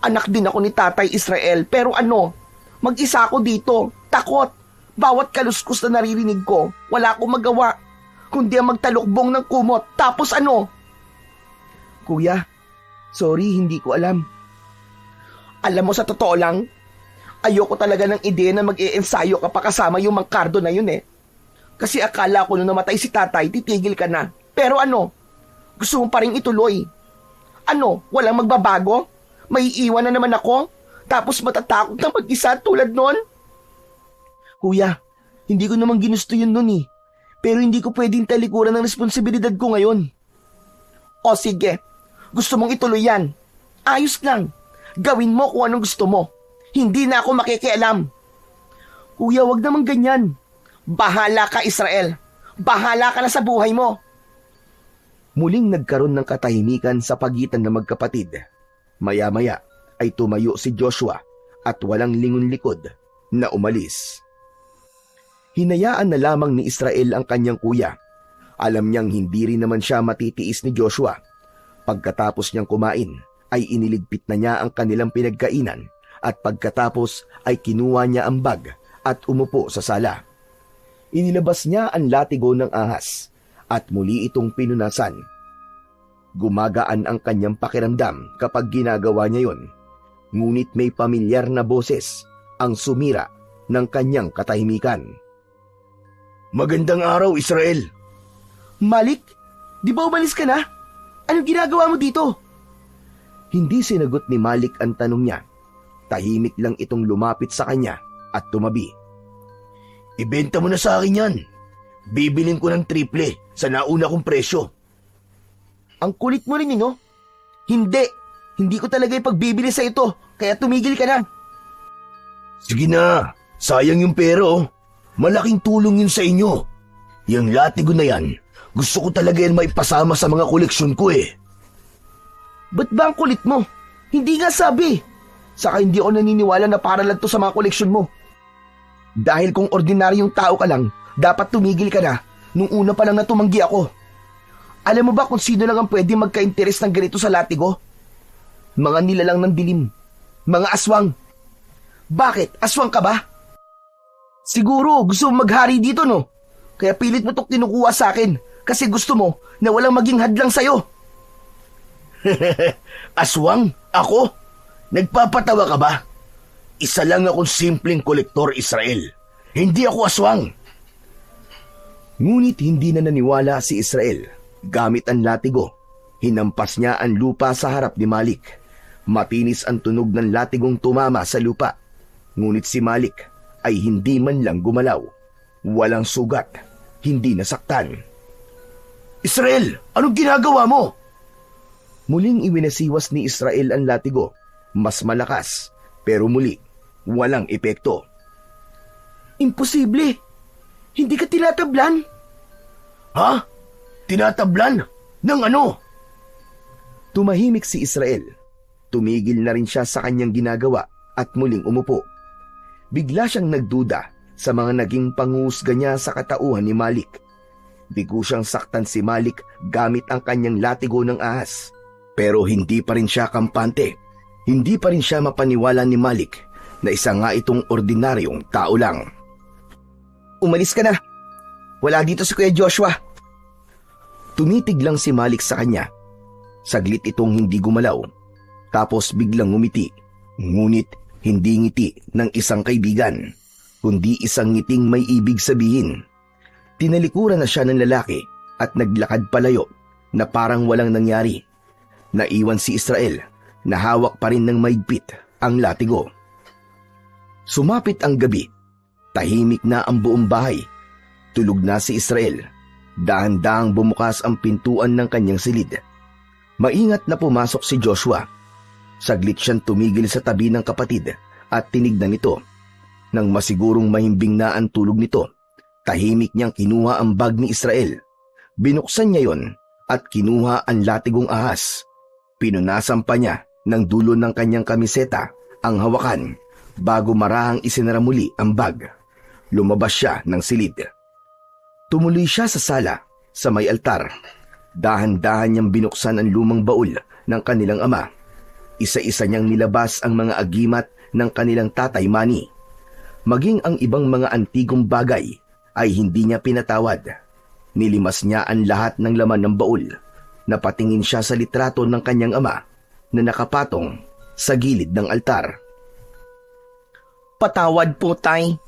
Anak din ako ni Tatay Israel, pero ano, mag-isa ako dito, takot. Bawat kaluskos na naririnig ko, wala akong magawa, kundi ang magtalukbong ng kumot. Tapos ano? Kuya, sorry, hindi ko alam. Alam mo, sa totoo lang, ayoko talaga ng ideya na mag-iensayo ka pa kasama yung Mang Cardo na yun eh. Kasi akala ko nung namatay si tatay, titigil ka na. Pero ano, gusto mo pa rin ituloy. Ano, walang magbabago? May iwan na naman ako? Tapos matatakot na mag-isa tulad nun? Kuya, hindi ko naman ginusto yun nun eh. Pero hindi ko pwedeng talikuran ng responsibilidad ko ngayon. O sige, gusto mong ituloy yan. Ayos lang. Gawin mo kung anong gusto mo. Hindi na ako makikialam. Kuya, wag naman ganyan. Bahala ka, Israel. Bahala ka na sa buhay mo. Muling nagkaroon ng katahimikan sa pagitan ng magkapatid. Maya-maya ay tumayo si Joshua at walang lingon likod na umalis. Hinayaan na lamang ni Israel ang kanyang kuya. Alam niyang hindi rin naman siya matitiis ni Joshua. Pagkatapos niyang kumain, ay iniligpit na niya ang kanilang pinagkainan at pagkatapos ay kinuha niya ang bag at umupo sa sala. Inilabas niya ang latigo ng ahas at muli itong pinunasan. Gumagaan ang kanyang pakiramdam kapag ginagawa niya yon, ngunit may pamilyar na boses ang sumira ng kanyang katahimikan. Magandang araw, Israel. Malik, di ba umalis ka na? Anong ginagawa mo dito? Hindi sinagot ni Malik ang tanong niya. Tahimik lang itong lumapit sa kanya at tumabi. Ibenta mo na sa akin yan. Bibilin ko ng triple sa nauna kong presyo. Ang kulit mo rin no? Hindi ko talaga ipagbibili sa ito, kaya tumigil ka na. Sige na, sayang yung pera oh. Malaking tulong yun sa inyo. Yung latigo na yan, gusto ko talaga yan maipasama sa mga koleksyon ko eh. Ba't ba ang kulit mo? Hindi nga sabi. Saka hindi ako naniniwala na para lang to sa mga koleksyon mo. Dahil kung ordinaryong tao ka lang, dapat tumigil ka na nung una pa lang na tumanggi ako. Alam mo ba kung sino lang ang pwede magka-interes ng ganito sa latigo? Mga nilalang ng dilim. Mga aswang. Bakit? Aswang ka ba? Siguro gusto mo maghari dito no? Kaya pilit mo itong kinukuha sa akin kasi gusto mo na walang maging hadlang sa'yo. Aswang? Ako? Nagpapatawa ka ba? Isa lang akong simpleng kolektor, Israel. Hindi ako aswang. Ngunit hindi na naniwala si Israel. Gamit ang latigo, hinampas niya ang lupa sa harap ni Malik. Matinis ang tunog ng latigong tumama sa lupa. Ngunit si Malik ay hindi man lang gumalaw. Walang sugat, hindi nasaktan. Israel, anong ginagawa mo? Muling iwinasiwas ni Israel ang latigo. Mas malakas, pero muli, walang epekto. Imposible! Hindi ka tinatablan? Ha? Tinatablan? Ng ano? Tumahimik si Israel. Tumigil na rin siya sa kanyang ginagawa at muling umupo. Bigla siyang nagduda sa mga naging panghusga niya sa katauhan ni Malik. Bigo siyang saktan si Malik gamit ang kanyang latigo ng ahas. Pero hindi pa rin siya kampante. Hindi pa rin siya mapaniwala ni Malik na isa nga itong ordinaryong tao lang. Umalis ka na. Wala dito si Kuya Joshua. Tumitig lang si Malik sa kanya. Saglit itong hindi gumalaw. Tapos biglang ngumiti. Ngunit hindi ngiti ng isang kaibigan, kundi isang ngiting may ibig sabihin. Tinalikuran na siya ng lalaki at naglakad palayo na parang walang nangyari. Naiwan si Israel na hawak pa rin ng maigpit ang latigo. Sumapit ang gabi. Tahimik na ang buong bahay. Tulog na si Israel. Dahan-dahang bumukas ang pintuan ng kanyang silid. Maingat na pumasok si Joshua. Saglit siyang tumigil sa tabi ng kapatid at tinignan ito. Nang masigurong mahimbing na ang tulog nito, tahimik niyang kinuha ang bag ni Israel. Binuksan niya yon at kinuha ang latigong ahas. Pinunasan pa niya ng dulo ng kanyang kamiseta ang hawakan bago marahang isinara muli ang bag. Lumabas siya ng silid. Tumuloy siya sa sala sa may altar. Dahan-dahan niyang binuksan ang lumang baul ng kanilang ama. Isa-isa niyang nilabas ang mga agimat ng kanilang tatay Manny. Maging ang ibang mga antigong bagay ay hindi niya pinatawad. Nilimas niya ang lahat ng laman ng baul. Napatingin siya sa litrato ng kanyang ama na nakapatong sa gilid ng altar. Patawad po, Tay.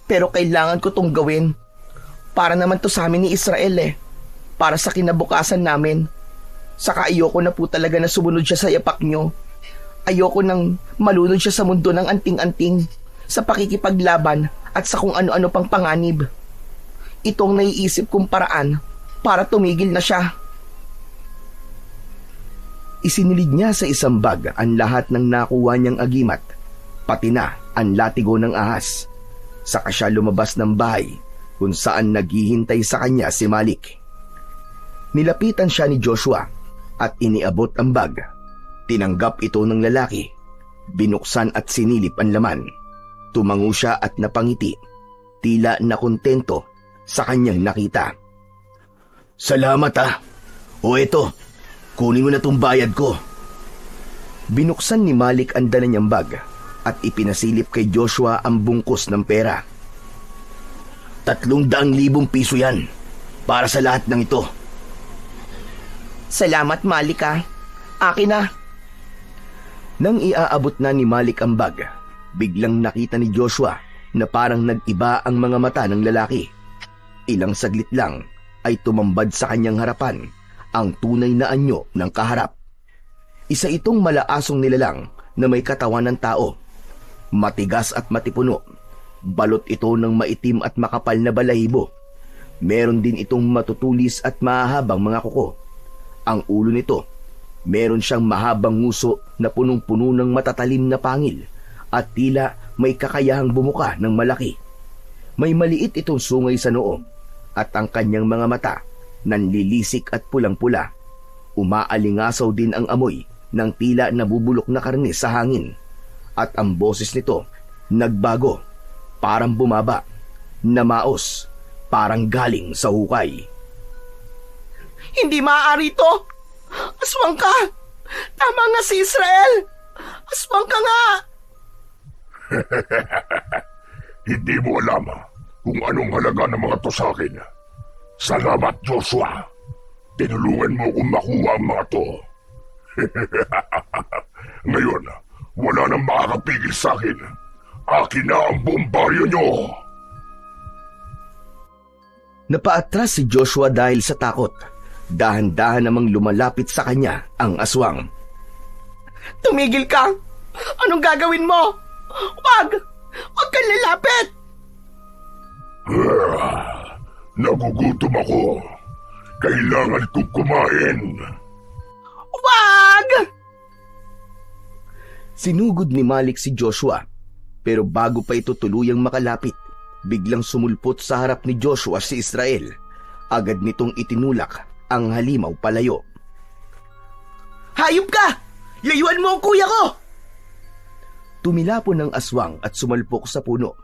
Pero kailangan ko tong gawin. Para naman to sa amin ni Israel Para sa kinabukasan namin. Saka ayoko na po talaga na sumunod siya sa yapak nyo. Ayoko nang malunod siya sa mundo ng anting-anting, sa pakikipaglaban at sa kung ano-ano pang panganib. Ito ang naiisip kong paraan para tumigil na siya. Isinilid niya sa isang bag ang lahat ng nakuha niyang agimat, pati na ang latigo ng ahas. Saka siya lumabas ng bahay kung saan naghihintay sa kanya si Malik. Nilapitan siya ni Joshua at iniabot ang bag. Tinanggap ito ng lalaki. Binuksan at sinilip ang laman. Tumango siya at napangiti. Tila nakontento sa kanyang nakita. Salamat O eto, kunin mo na tong bayad ko. Binuksan ni Malik ang dala niyang bag at ipinasilip kay Joshua ang bungkus ng pera. 300,000 piso yan para sa lahat ng ito. Salamat, Malik Akin na. Nang iaabot na ni Malik ang bag, biglang nakita ni Joshua na parang nag-iba ang mga mata ng lalaki. Ilang saglit lang ay tumambad sa kanyang harapan ang tunay na anyo ng kaharap. Isa itong malaasong nilalang na may katawan ng tao. Matigas at matipuno. Balot ito ng maitim at makapal na balahibo. Meron din itong matutulis at mahahabang mga kuko. Ang ulo nito, meron siyang mahabang nguso na punong-puno ng matatalim na pangil at tila may kakayahang bumuka ng malaki. May maliit itong sungay sa noo at ang kanyang mga mata nanlilisik at pulang-pula. Umaalingasaw din ang amoy ng tila nabubulok na karne sa hangin at ang boses nito nagbago, parang bumaba, namaos, parang galing sa hukay. Hindi maaari ito! Aswang ka! Tama nga si Israel! Aswang ka nga! Hindi mo alam kung anong halaga ng mga to sa akin. Salamat, Joshua. Tinulungan mo kong makuha ang mga to. Ngayon, wala nang makakapigil sa akin. Akin na ang bombaryo nyo! Napaatras si Joshua dahil sa takot. Dahan-dahan namang lumalapit sa kanya ang aswang. Tumigil ka! Anong gagawin mo? Wag! Wag kang lalapit! Nagugutom ako. Kailangan kong kumain. Wag! Sinugod ni Malik si Joshua, pero bago pa ito tuluyang makalapit, biglang sumulpot sa harap ni Joshua si Israel. Agad nitong itinulak ang halimaw palayo. Hayop ka! Layuan mo ang kuya ko! Tumilapon ng aswang at sumalpok sa puno.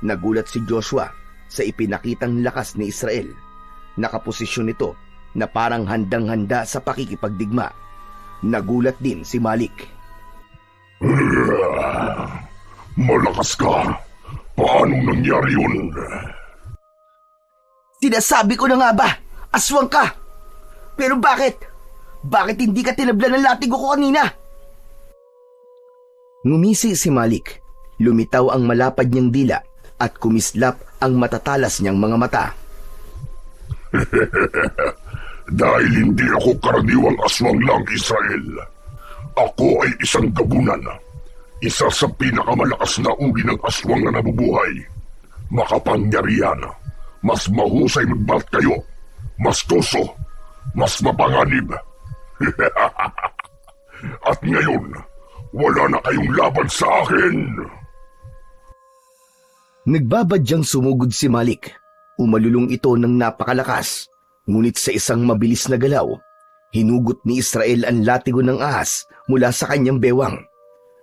Nagulat si Joshua sa ipinakitang lakas ni Israel. Nakaposisyon ito na parang handang-handa sa pakikipagdigma. Nagulat din si Malik. Malakas ka. Paano nangyari yun? Sinasabi ko na nga ba, aswang ka! Pero bakit? Bakit hindi ka tinablan ng latigo ko kanina? Ngumisi si Malik. Lumitaw ang malapad niyang dila at kumislap ang matatalas niyang mga mata. Dahil hindi ako karaniwang aswang lang, Israel. Ako ay isang gabunan. Isa sa pinakamalakas na uri ng aswang na nabubuhay. Makapangyarihan. Mas mahusay magbat kayo. Mas tuso. Mas mapanganib. At ngayon, wala na kayong laban sa akin. Nagbabadyang sumugod si Malik. Umalulong ito ng napakalakas. Ngunit sa isang mabilis na galaw, hinugot ni Israel ang latigo ng ahas mula sa kanyang bewang.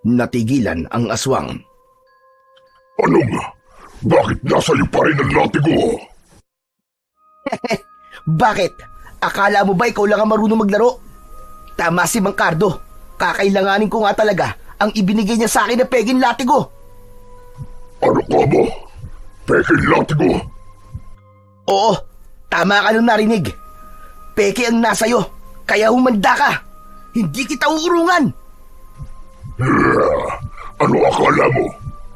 Natigilan ang aswang. Anong? Bakit nasa iyo pa rin ang latigo? Bakit? Akala mo ba ikaw lang ang marunong maglaro? Tama si Mang Cardo. Kakailanganin ko nga talaga ang ibinigay niya sa akin na peging latigo. Ano ka mo? Pekeng latigo? Oo, tama ka nung narinig. Peke ang nasa'yo, kaya humanda ka. Hindi kita uurungan. Ano akala mo?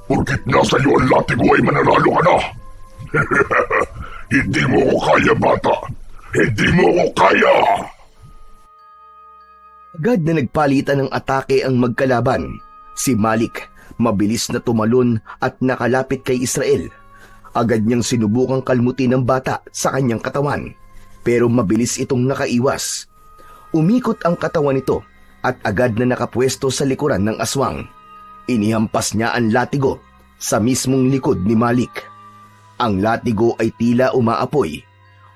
Porkit nasa iyo ang latigo ay mananalo ka na. Hindi mo ko kaya, bata. Hindi mo ko kaya. Agad na nagpalitan ng atake ang magkalaban. Si Malik, mabilis na tumalon at nakalapit kay Israel. Agad niyang sinubukang kalmutin ng bata sa kanyang katawan, pero mabilis itong nakaiwas. Umikot ang katawan nito at agad na nakapwesto sa likuran ng aswang. Inihampas niya ang latigo sa mismong likod ni Malik. Ang latigo ay tila umaapoy.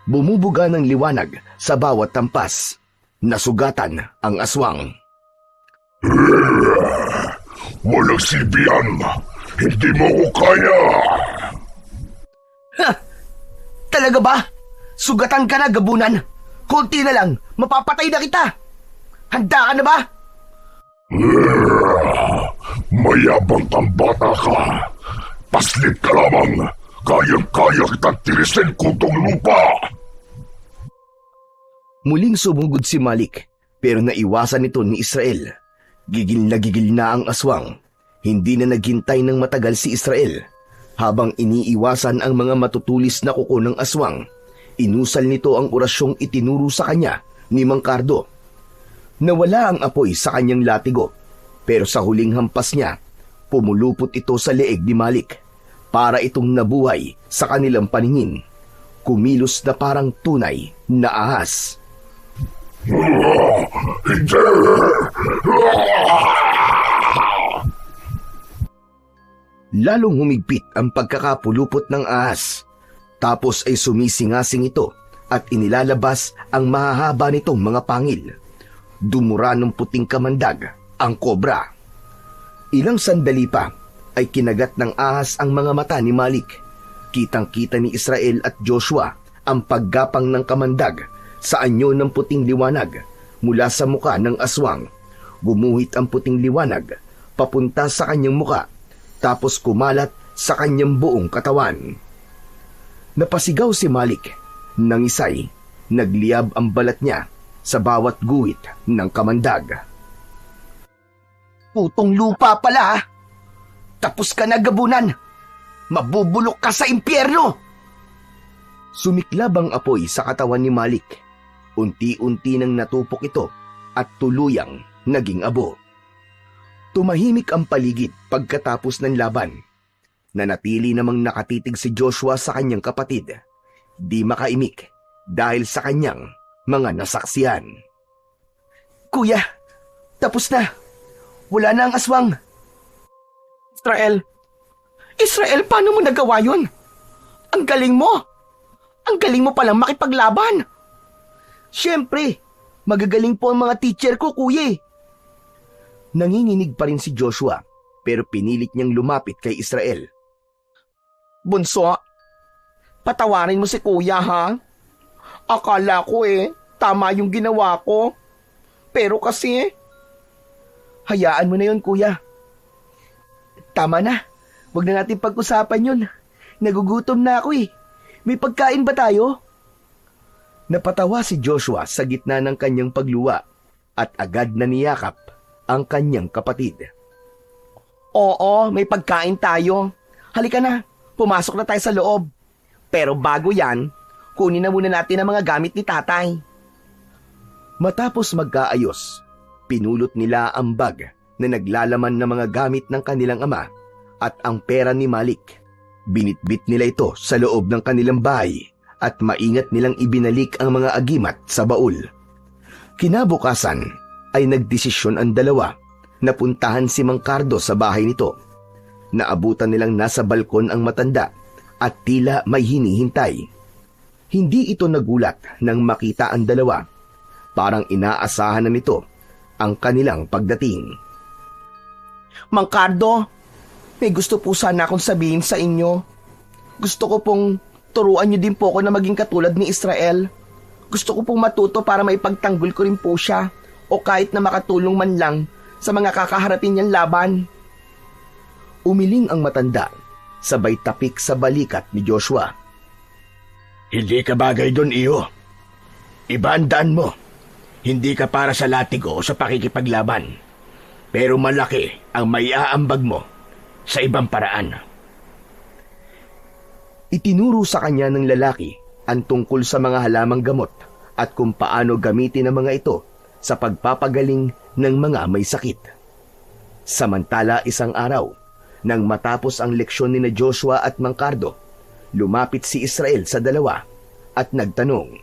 Bumubuga ng liwanag sa bawat tampas. Nasugatan ang aswang. Walang silbihan! Hindi mo ko kaya! Ha! Talaga ba? Sugatan ka na, gabunan. Konti na lang, mapapatay na kita. Handa ka na ba? Mayabang kang bata ka! Paslit ka lamang! Kayang-kaya kitang tirisin kutong lupa! Muling sumugod si Malik, pero naiwasan ito ni Israel. Gigil na ang aswang. Hindi na naghintay ng matagal si Israel. Habang iniiwasan ang mga matutulis na kuko ng aswang, inusal nito ang orasyong itinuro sa kanya ni Mang Cardo. Nawala ang apoy sa kanyang latigo, pero sa huling hampas niya, pumulupot ito sa leeg ni Malik. Para itong nabuhay sa kanilang paningin. Kumilos na parang tunay na ahas. Hindi! Lalong humigpit ang pagkakapulupot ng ahas. Tapos ay sumisingasing ito at inilalabas ang mahahaba nitong mga pangil. Dumura ng puting kamandag ang kobra. Ilang sandali pa ay kinagat ng ahas ang mga mata ni Malik. Kitang-kita ni Israel at Joshua ang paggapang ng kamandag sa anyo ng puting liwanag mula sa muka ng aswang. Gumuhit ang puting liwanag papunta sa kanyang muka, tapos kumalat sa kanyang buong katawan. Napasigaw si Malik. Nangisay, nagliyab ang balat niya sa bawat guhit ng kamandag. Putong lupa pala. Tapos ka na, gabunan. Mabubulok ka sa impyerno. Sumiklab ang apoy sa katawan ni Malik. Unti-unti nang natupok ito at tuluyang naging abo. Tumahimik ang paligid pagkatapos ng laban. Nanatili namang nakatitig si Joshua sa kanyang kapatid. Di makaimik dahil sa kanyang mga nasaksihan. Kuya, tapos na. Wala na ang aswang. Israel, paano mo nagawa yun? Ang galing mo. Ang galing mo palang makipaglaban. Siyempre, magagaling po ang mga teacher ko, kuya. Nanginginig pa rin si Joshua, pero pinilit niyang lumapit kay Israel. Bunso, patawarin mo si kuya, ha? Akala ko tama yung ginawa ko. Pero kasi, hayaan mo na yun, kuya. Tama na. Huwag na natin pag-usapan yun. Nagugutom na ako May pagkain ba tayo? Napatawa si Joshua sa gitna ng kanyang pagluwa at agad na niyakap ang kanyang kapatid. Oo, may pagkain tayo. Halika na, pumasok na tayo sa loob. Pero bago yan, kunin na muna natin ang mga gamit ni tatay. Matapos magkaayos, pinulot nila ang bag na naglalaman ng mga gamit ng kanilang ama at ang pera ni Malik. Binitbit nila ito sa loob ng kanilang bahay at maingat nilang ibinalik ang mga agimat sa baul. Kinabukasan ay nagdesisyon ang dalawa na puntahan si Mang Cardo sa bahay nito. Naabutan nilang nasa balkon ang matanda at tila may hinihintay. Hindi ito nagulat nang makita ang dalawa. Parang inaasahan na nito ang kanilang pagdating. Mang Cardo, may gusto po sana akong sabihin sa inyo. Gusto ko pong turuan niyo din po ako na maging katulad ni Israel. Gusto ko pong matuto para maipagtanggol ko rin po siya o kahit na makatulong man lang sa mga kakaharapin niyang laban. Umiling ang matanda, sabay tapik sa balikat ni Joshua. Hindi ka bagay doon, iyo. Iba ang daan mo. Hindi ka para sa latigo o sa pakikipaglaban. Pero malaki ang maiaambag mo sa ibang paraan. Itinuro sa kanya ng lalaki ang tungkol sa mga halamang gamot at kung paano gamitin ang mga ito sa pagpapagaling ng mga may sakit. Samantala isang araw, nang matapos ang leksyon ni Joshua at Mang Cardo, lumapit si Israel sa dalawa at nagtanong.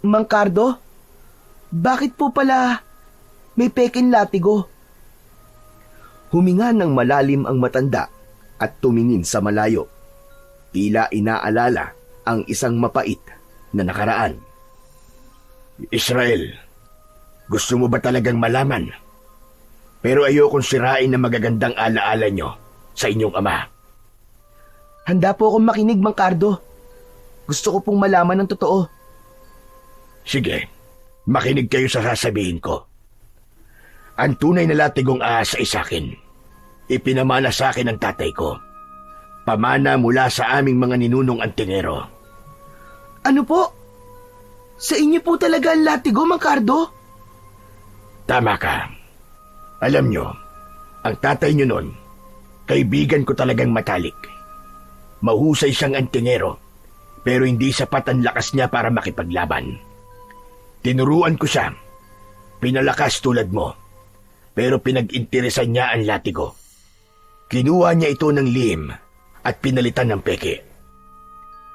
Mang Cardo, bakit po pala may peking latigo? Huminga ng malalim ang matanda at tumingin sa malayo. Tila inaalala ang isang mapait na nakaraan. Israel, gusto mo ba talagang malaman? Pero ayokong sirain ang magagandang alaala nyo sa inyong ama. Handa po akong makinig, Mang Cardo. Gusto ko pong malaman ng totoo. Sige, makinig kayo sa sasabihin ko. Ang tunay na latigong ahas ay sakin. Ipinamana sa akin ng tatay ko. Pamana mula sa aming mga ninunong antingero. Ano po? Sa inyo po talaga ang latigo, Mang Cardo? Tama ka. Alam nyo, ang tatay nyo nun, kaibigan ko talagang matalik. Mahusay siyang antingero, pero hindi sapat ang lakas niya para makipaglaban. Tinuruan ko siya. Pinalakas tulad mo, pero pinag-interesan niya ang latigo. Kinuha niya ito ng lihim at pinalitan ng peke.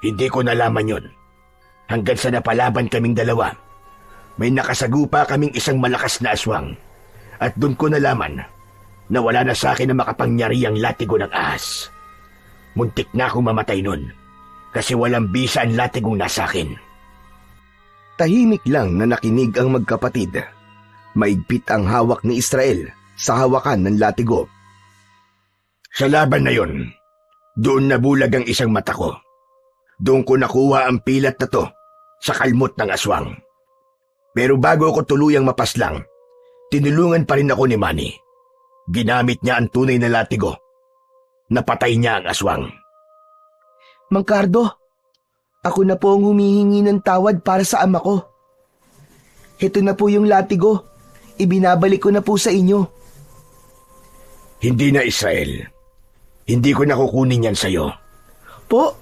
Hindi ko nalaman yun. Hanggang sa napalaban kaming dalawa, may nakasagupa kaming isang malakas na aswang. At doon ko nalaman na wala na sa akin na makapangyarihang latigo ng ahas. Muntik na akong mamatay nun kasi walang bisa ang latigong nasa akin. Tahimik lang na nakinig ang magkapatid. Maigpit ang hawak ni Israel sa hawakan ng latigo. Sa laban na yon, doon nabulag ang isang mata ko. Doon ko nakuha ang pilat na to sa kalmot ng aswang. Pero bago ako tuluyang mapaslang, tinulungan pa rin ako ni Manny. Ginamit niya ang tunay na latigo. Napatay niya ang aswang. Mang Cardo, ako na po ang humihingi ng tawad para sa ama ko. Ito na po yung latigo. Ibinabalik ko na po sa inyo. Hindi na, Israel. Hindi ko nakukunin yan sa'yo. Po?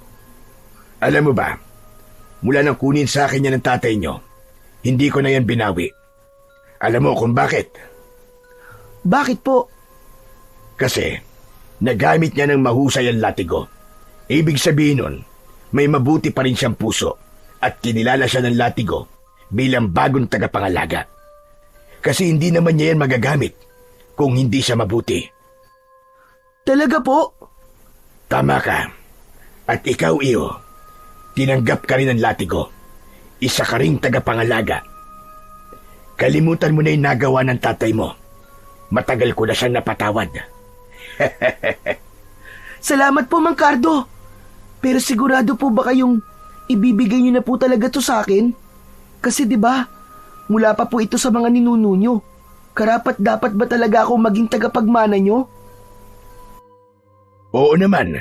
Alam mo ba, mula nang kunin sa akin yan ng tatay nyo, hindi ko na yan binawi. Alam mo kung bakit? Bakit po? Kasi, nagamit niya ng mahusay ang latigo. Ibig sabihin nun, may mabuti pa rin siyang puso at kinilala siya ng latigo bilang bagong tagapangalaga. Kasi hindi naman niya yan magagamit kung hindi siya mabuti. Talaga po? Tama ka. At ikaw, Iyo, tinanggap ka rin ng latigo. Isa ka ring tagapangalaga. Kalimutan mo na yung nagawa ng tatay mo. Matagal ko na siyang napatawad. Salamat po, Mang Cardo. Pero sigurado po ba kayong ibibigay niyo na po talaga to sa akin? Kasi 'di ba, mula pa po ito sa mga ninuno niyo. Karapat dapat ba talaga ako maging tagapagmana niyo? Oo naman.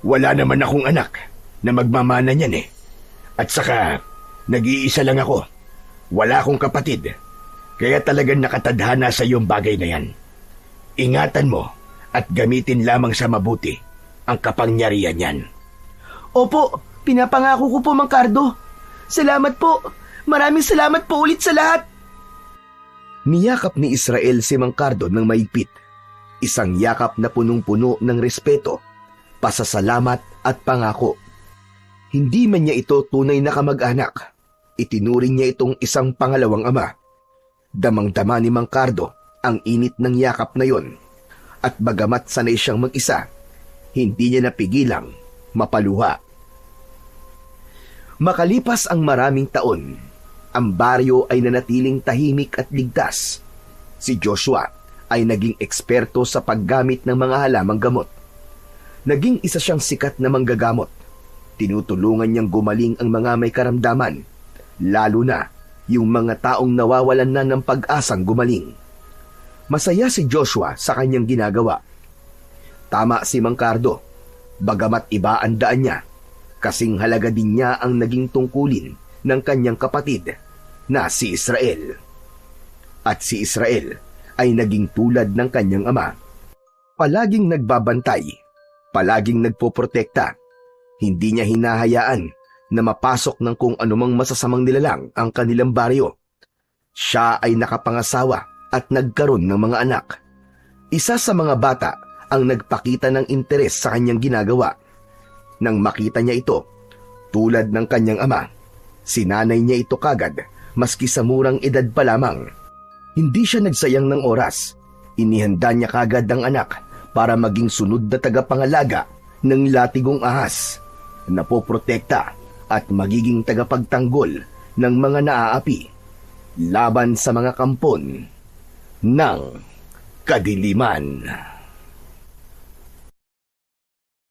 Wala naman akong anak na magmamana niyan eh. At saka, nag-iisa lang ako. Wala akong kapatid. Kaya talagang nakatadhana sa iyong bagay na yan. Ingatan mo at gamitin lamang sa mabuti ang kapangyarihan niyan. Opo, pinapangako ko po, Mang Cardo. Salamat po. Maraming salamat po ulit sa lahat. Niyakap ni Israel si Mang Cardo ng maigpit. Isang yakap na punong-puno ng respeto, pasasalamat at pangako. Hindi man niya ito tunay na kamag-anak. Itinuring niya itong isang pangalawang ama. Damang-dama ni Mang Cardo ang init ng yakap na yon. At bagamat sanay siyang mag-isa, hindi niya napigilang mapaluha. Makalipas ang maraming taon, ang baryo ay nanatiling tahimik at ligtas. Si Joshua ay naging eksperto sa paggamit ng mga halamang gamot. Naging isa siyang sikat na manggagamot. Tinutulungan niyang gumaling ang mga may karamdaman, lalo na yung mga taong nawawalan na ng pag-asang gumaling. Masaya si Joshua sa kanyang ginagawa. Tama si Mang Cardo, bagamat iba ang daan niya, kasing halaga din niya ang naging tungkulin ng kanyang kapatid na si Israel. At si Israel ay naging tulad ng kanyang ama. Palaging nagbabantay, palaging nagpoprotekta. Hindi niya hinahayaan na mapasok ng kung anumang masasamang nilalang ang kanilang baryo. Siya ay nakapangasawa at nagkaroon ng mga anak. Isa sa mga bata ang nagpakita ng interes sa kanyang ginagawa. Nang makita niya ito, tulad ng kanyang ama, sinanay niya ito kagad maski sa murang edad pa lamang. Hindi siya nagsayang ng oras. Inihanda niya kagad ang anak para maging sunod na tagapangalaga ng latigong ahas, napoprotekta at magiging tagapagtanggol ng mga naaapi laban sa mga kampon ng kadiliman.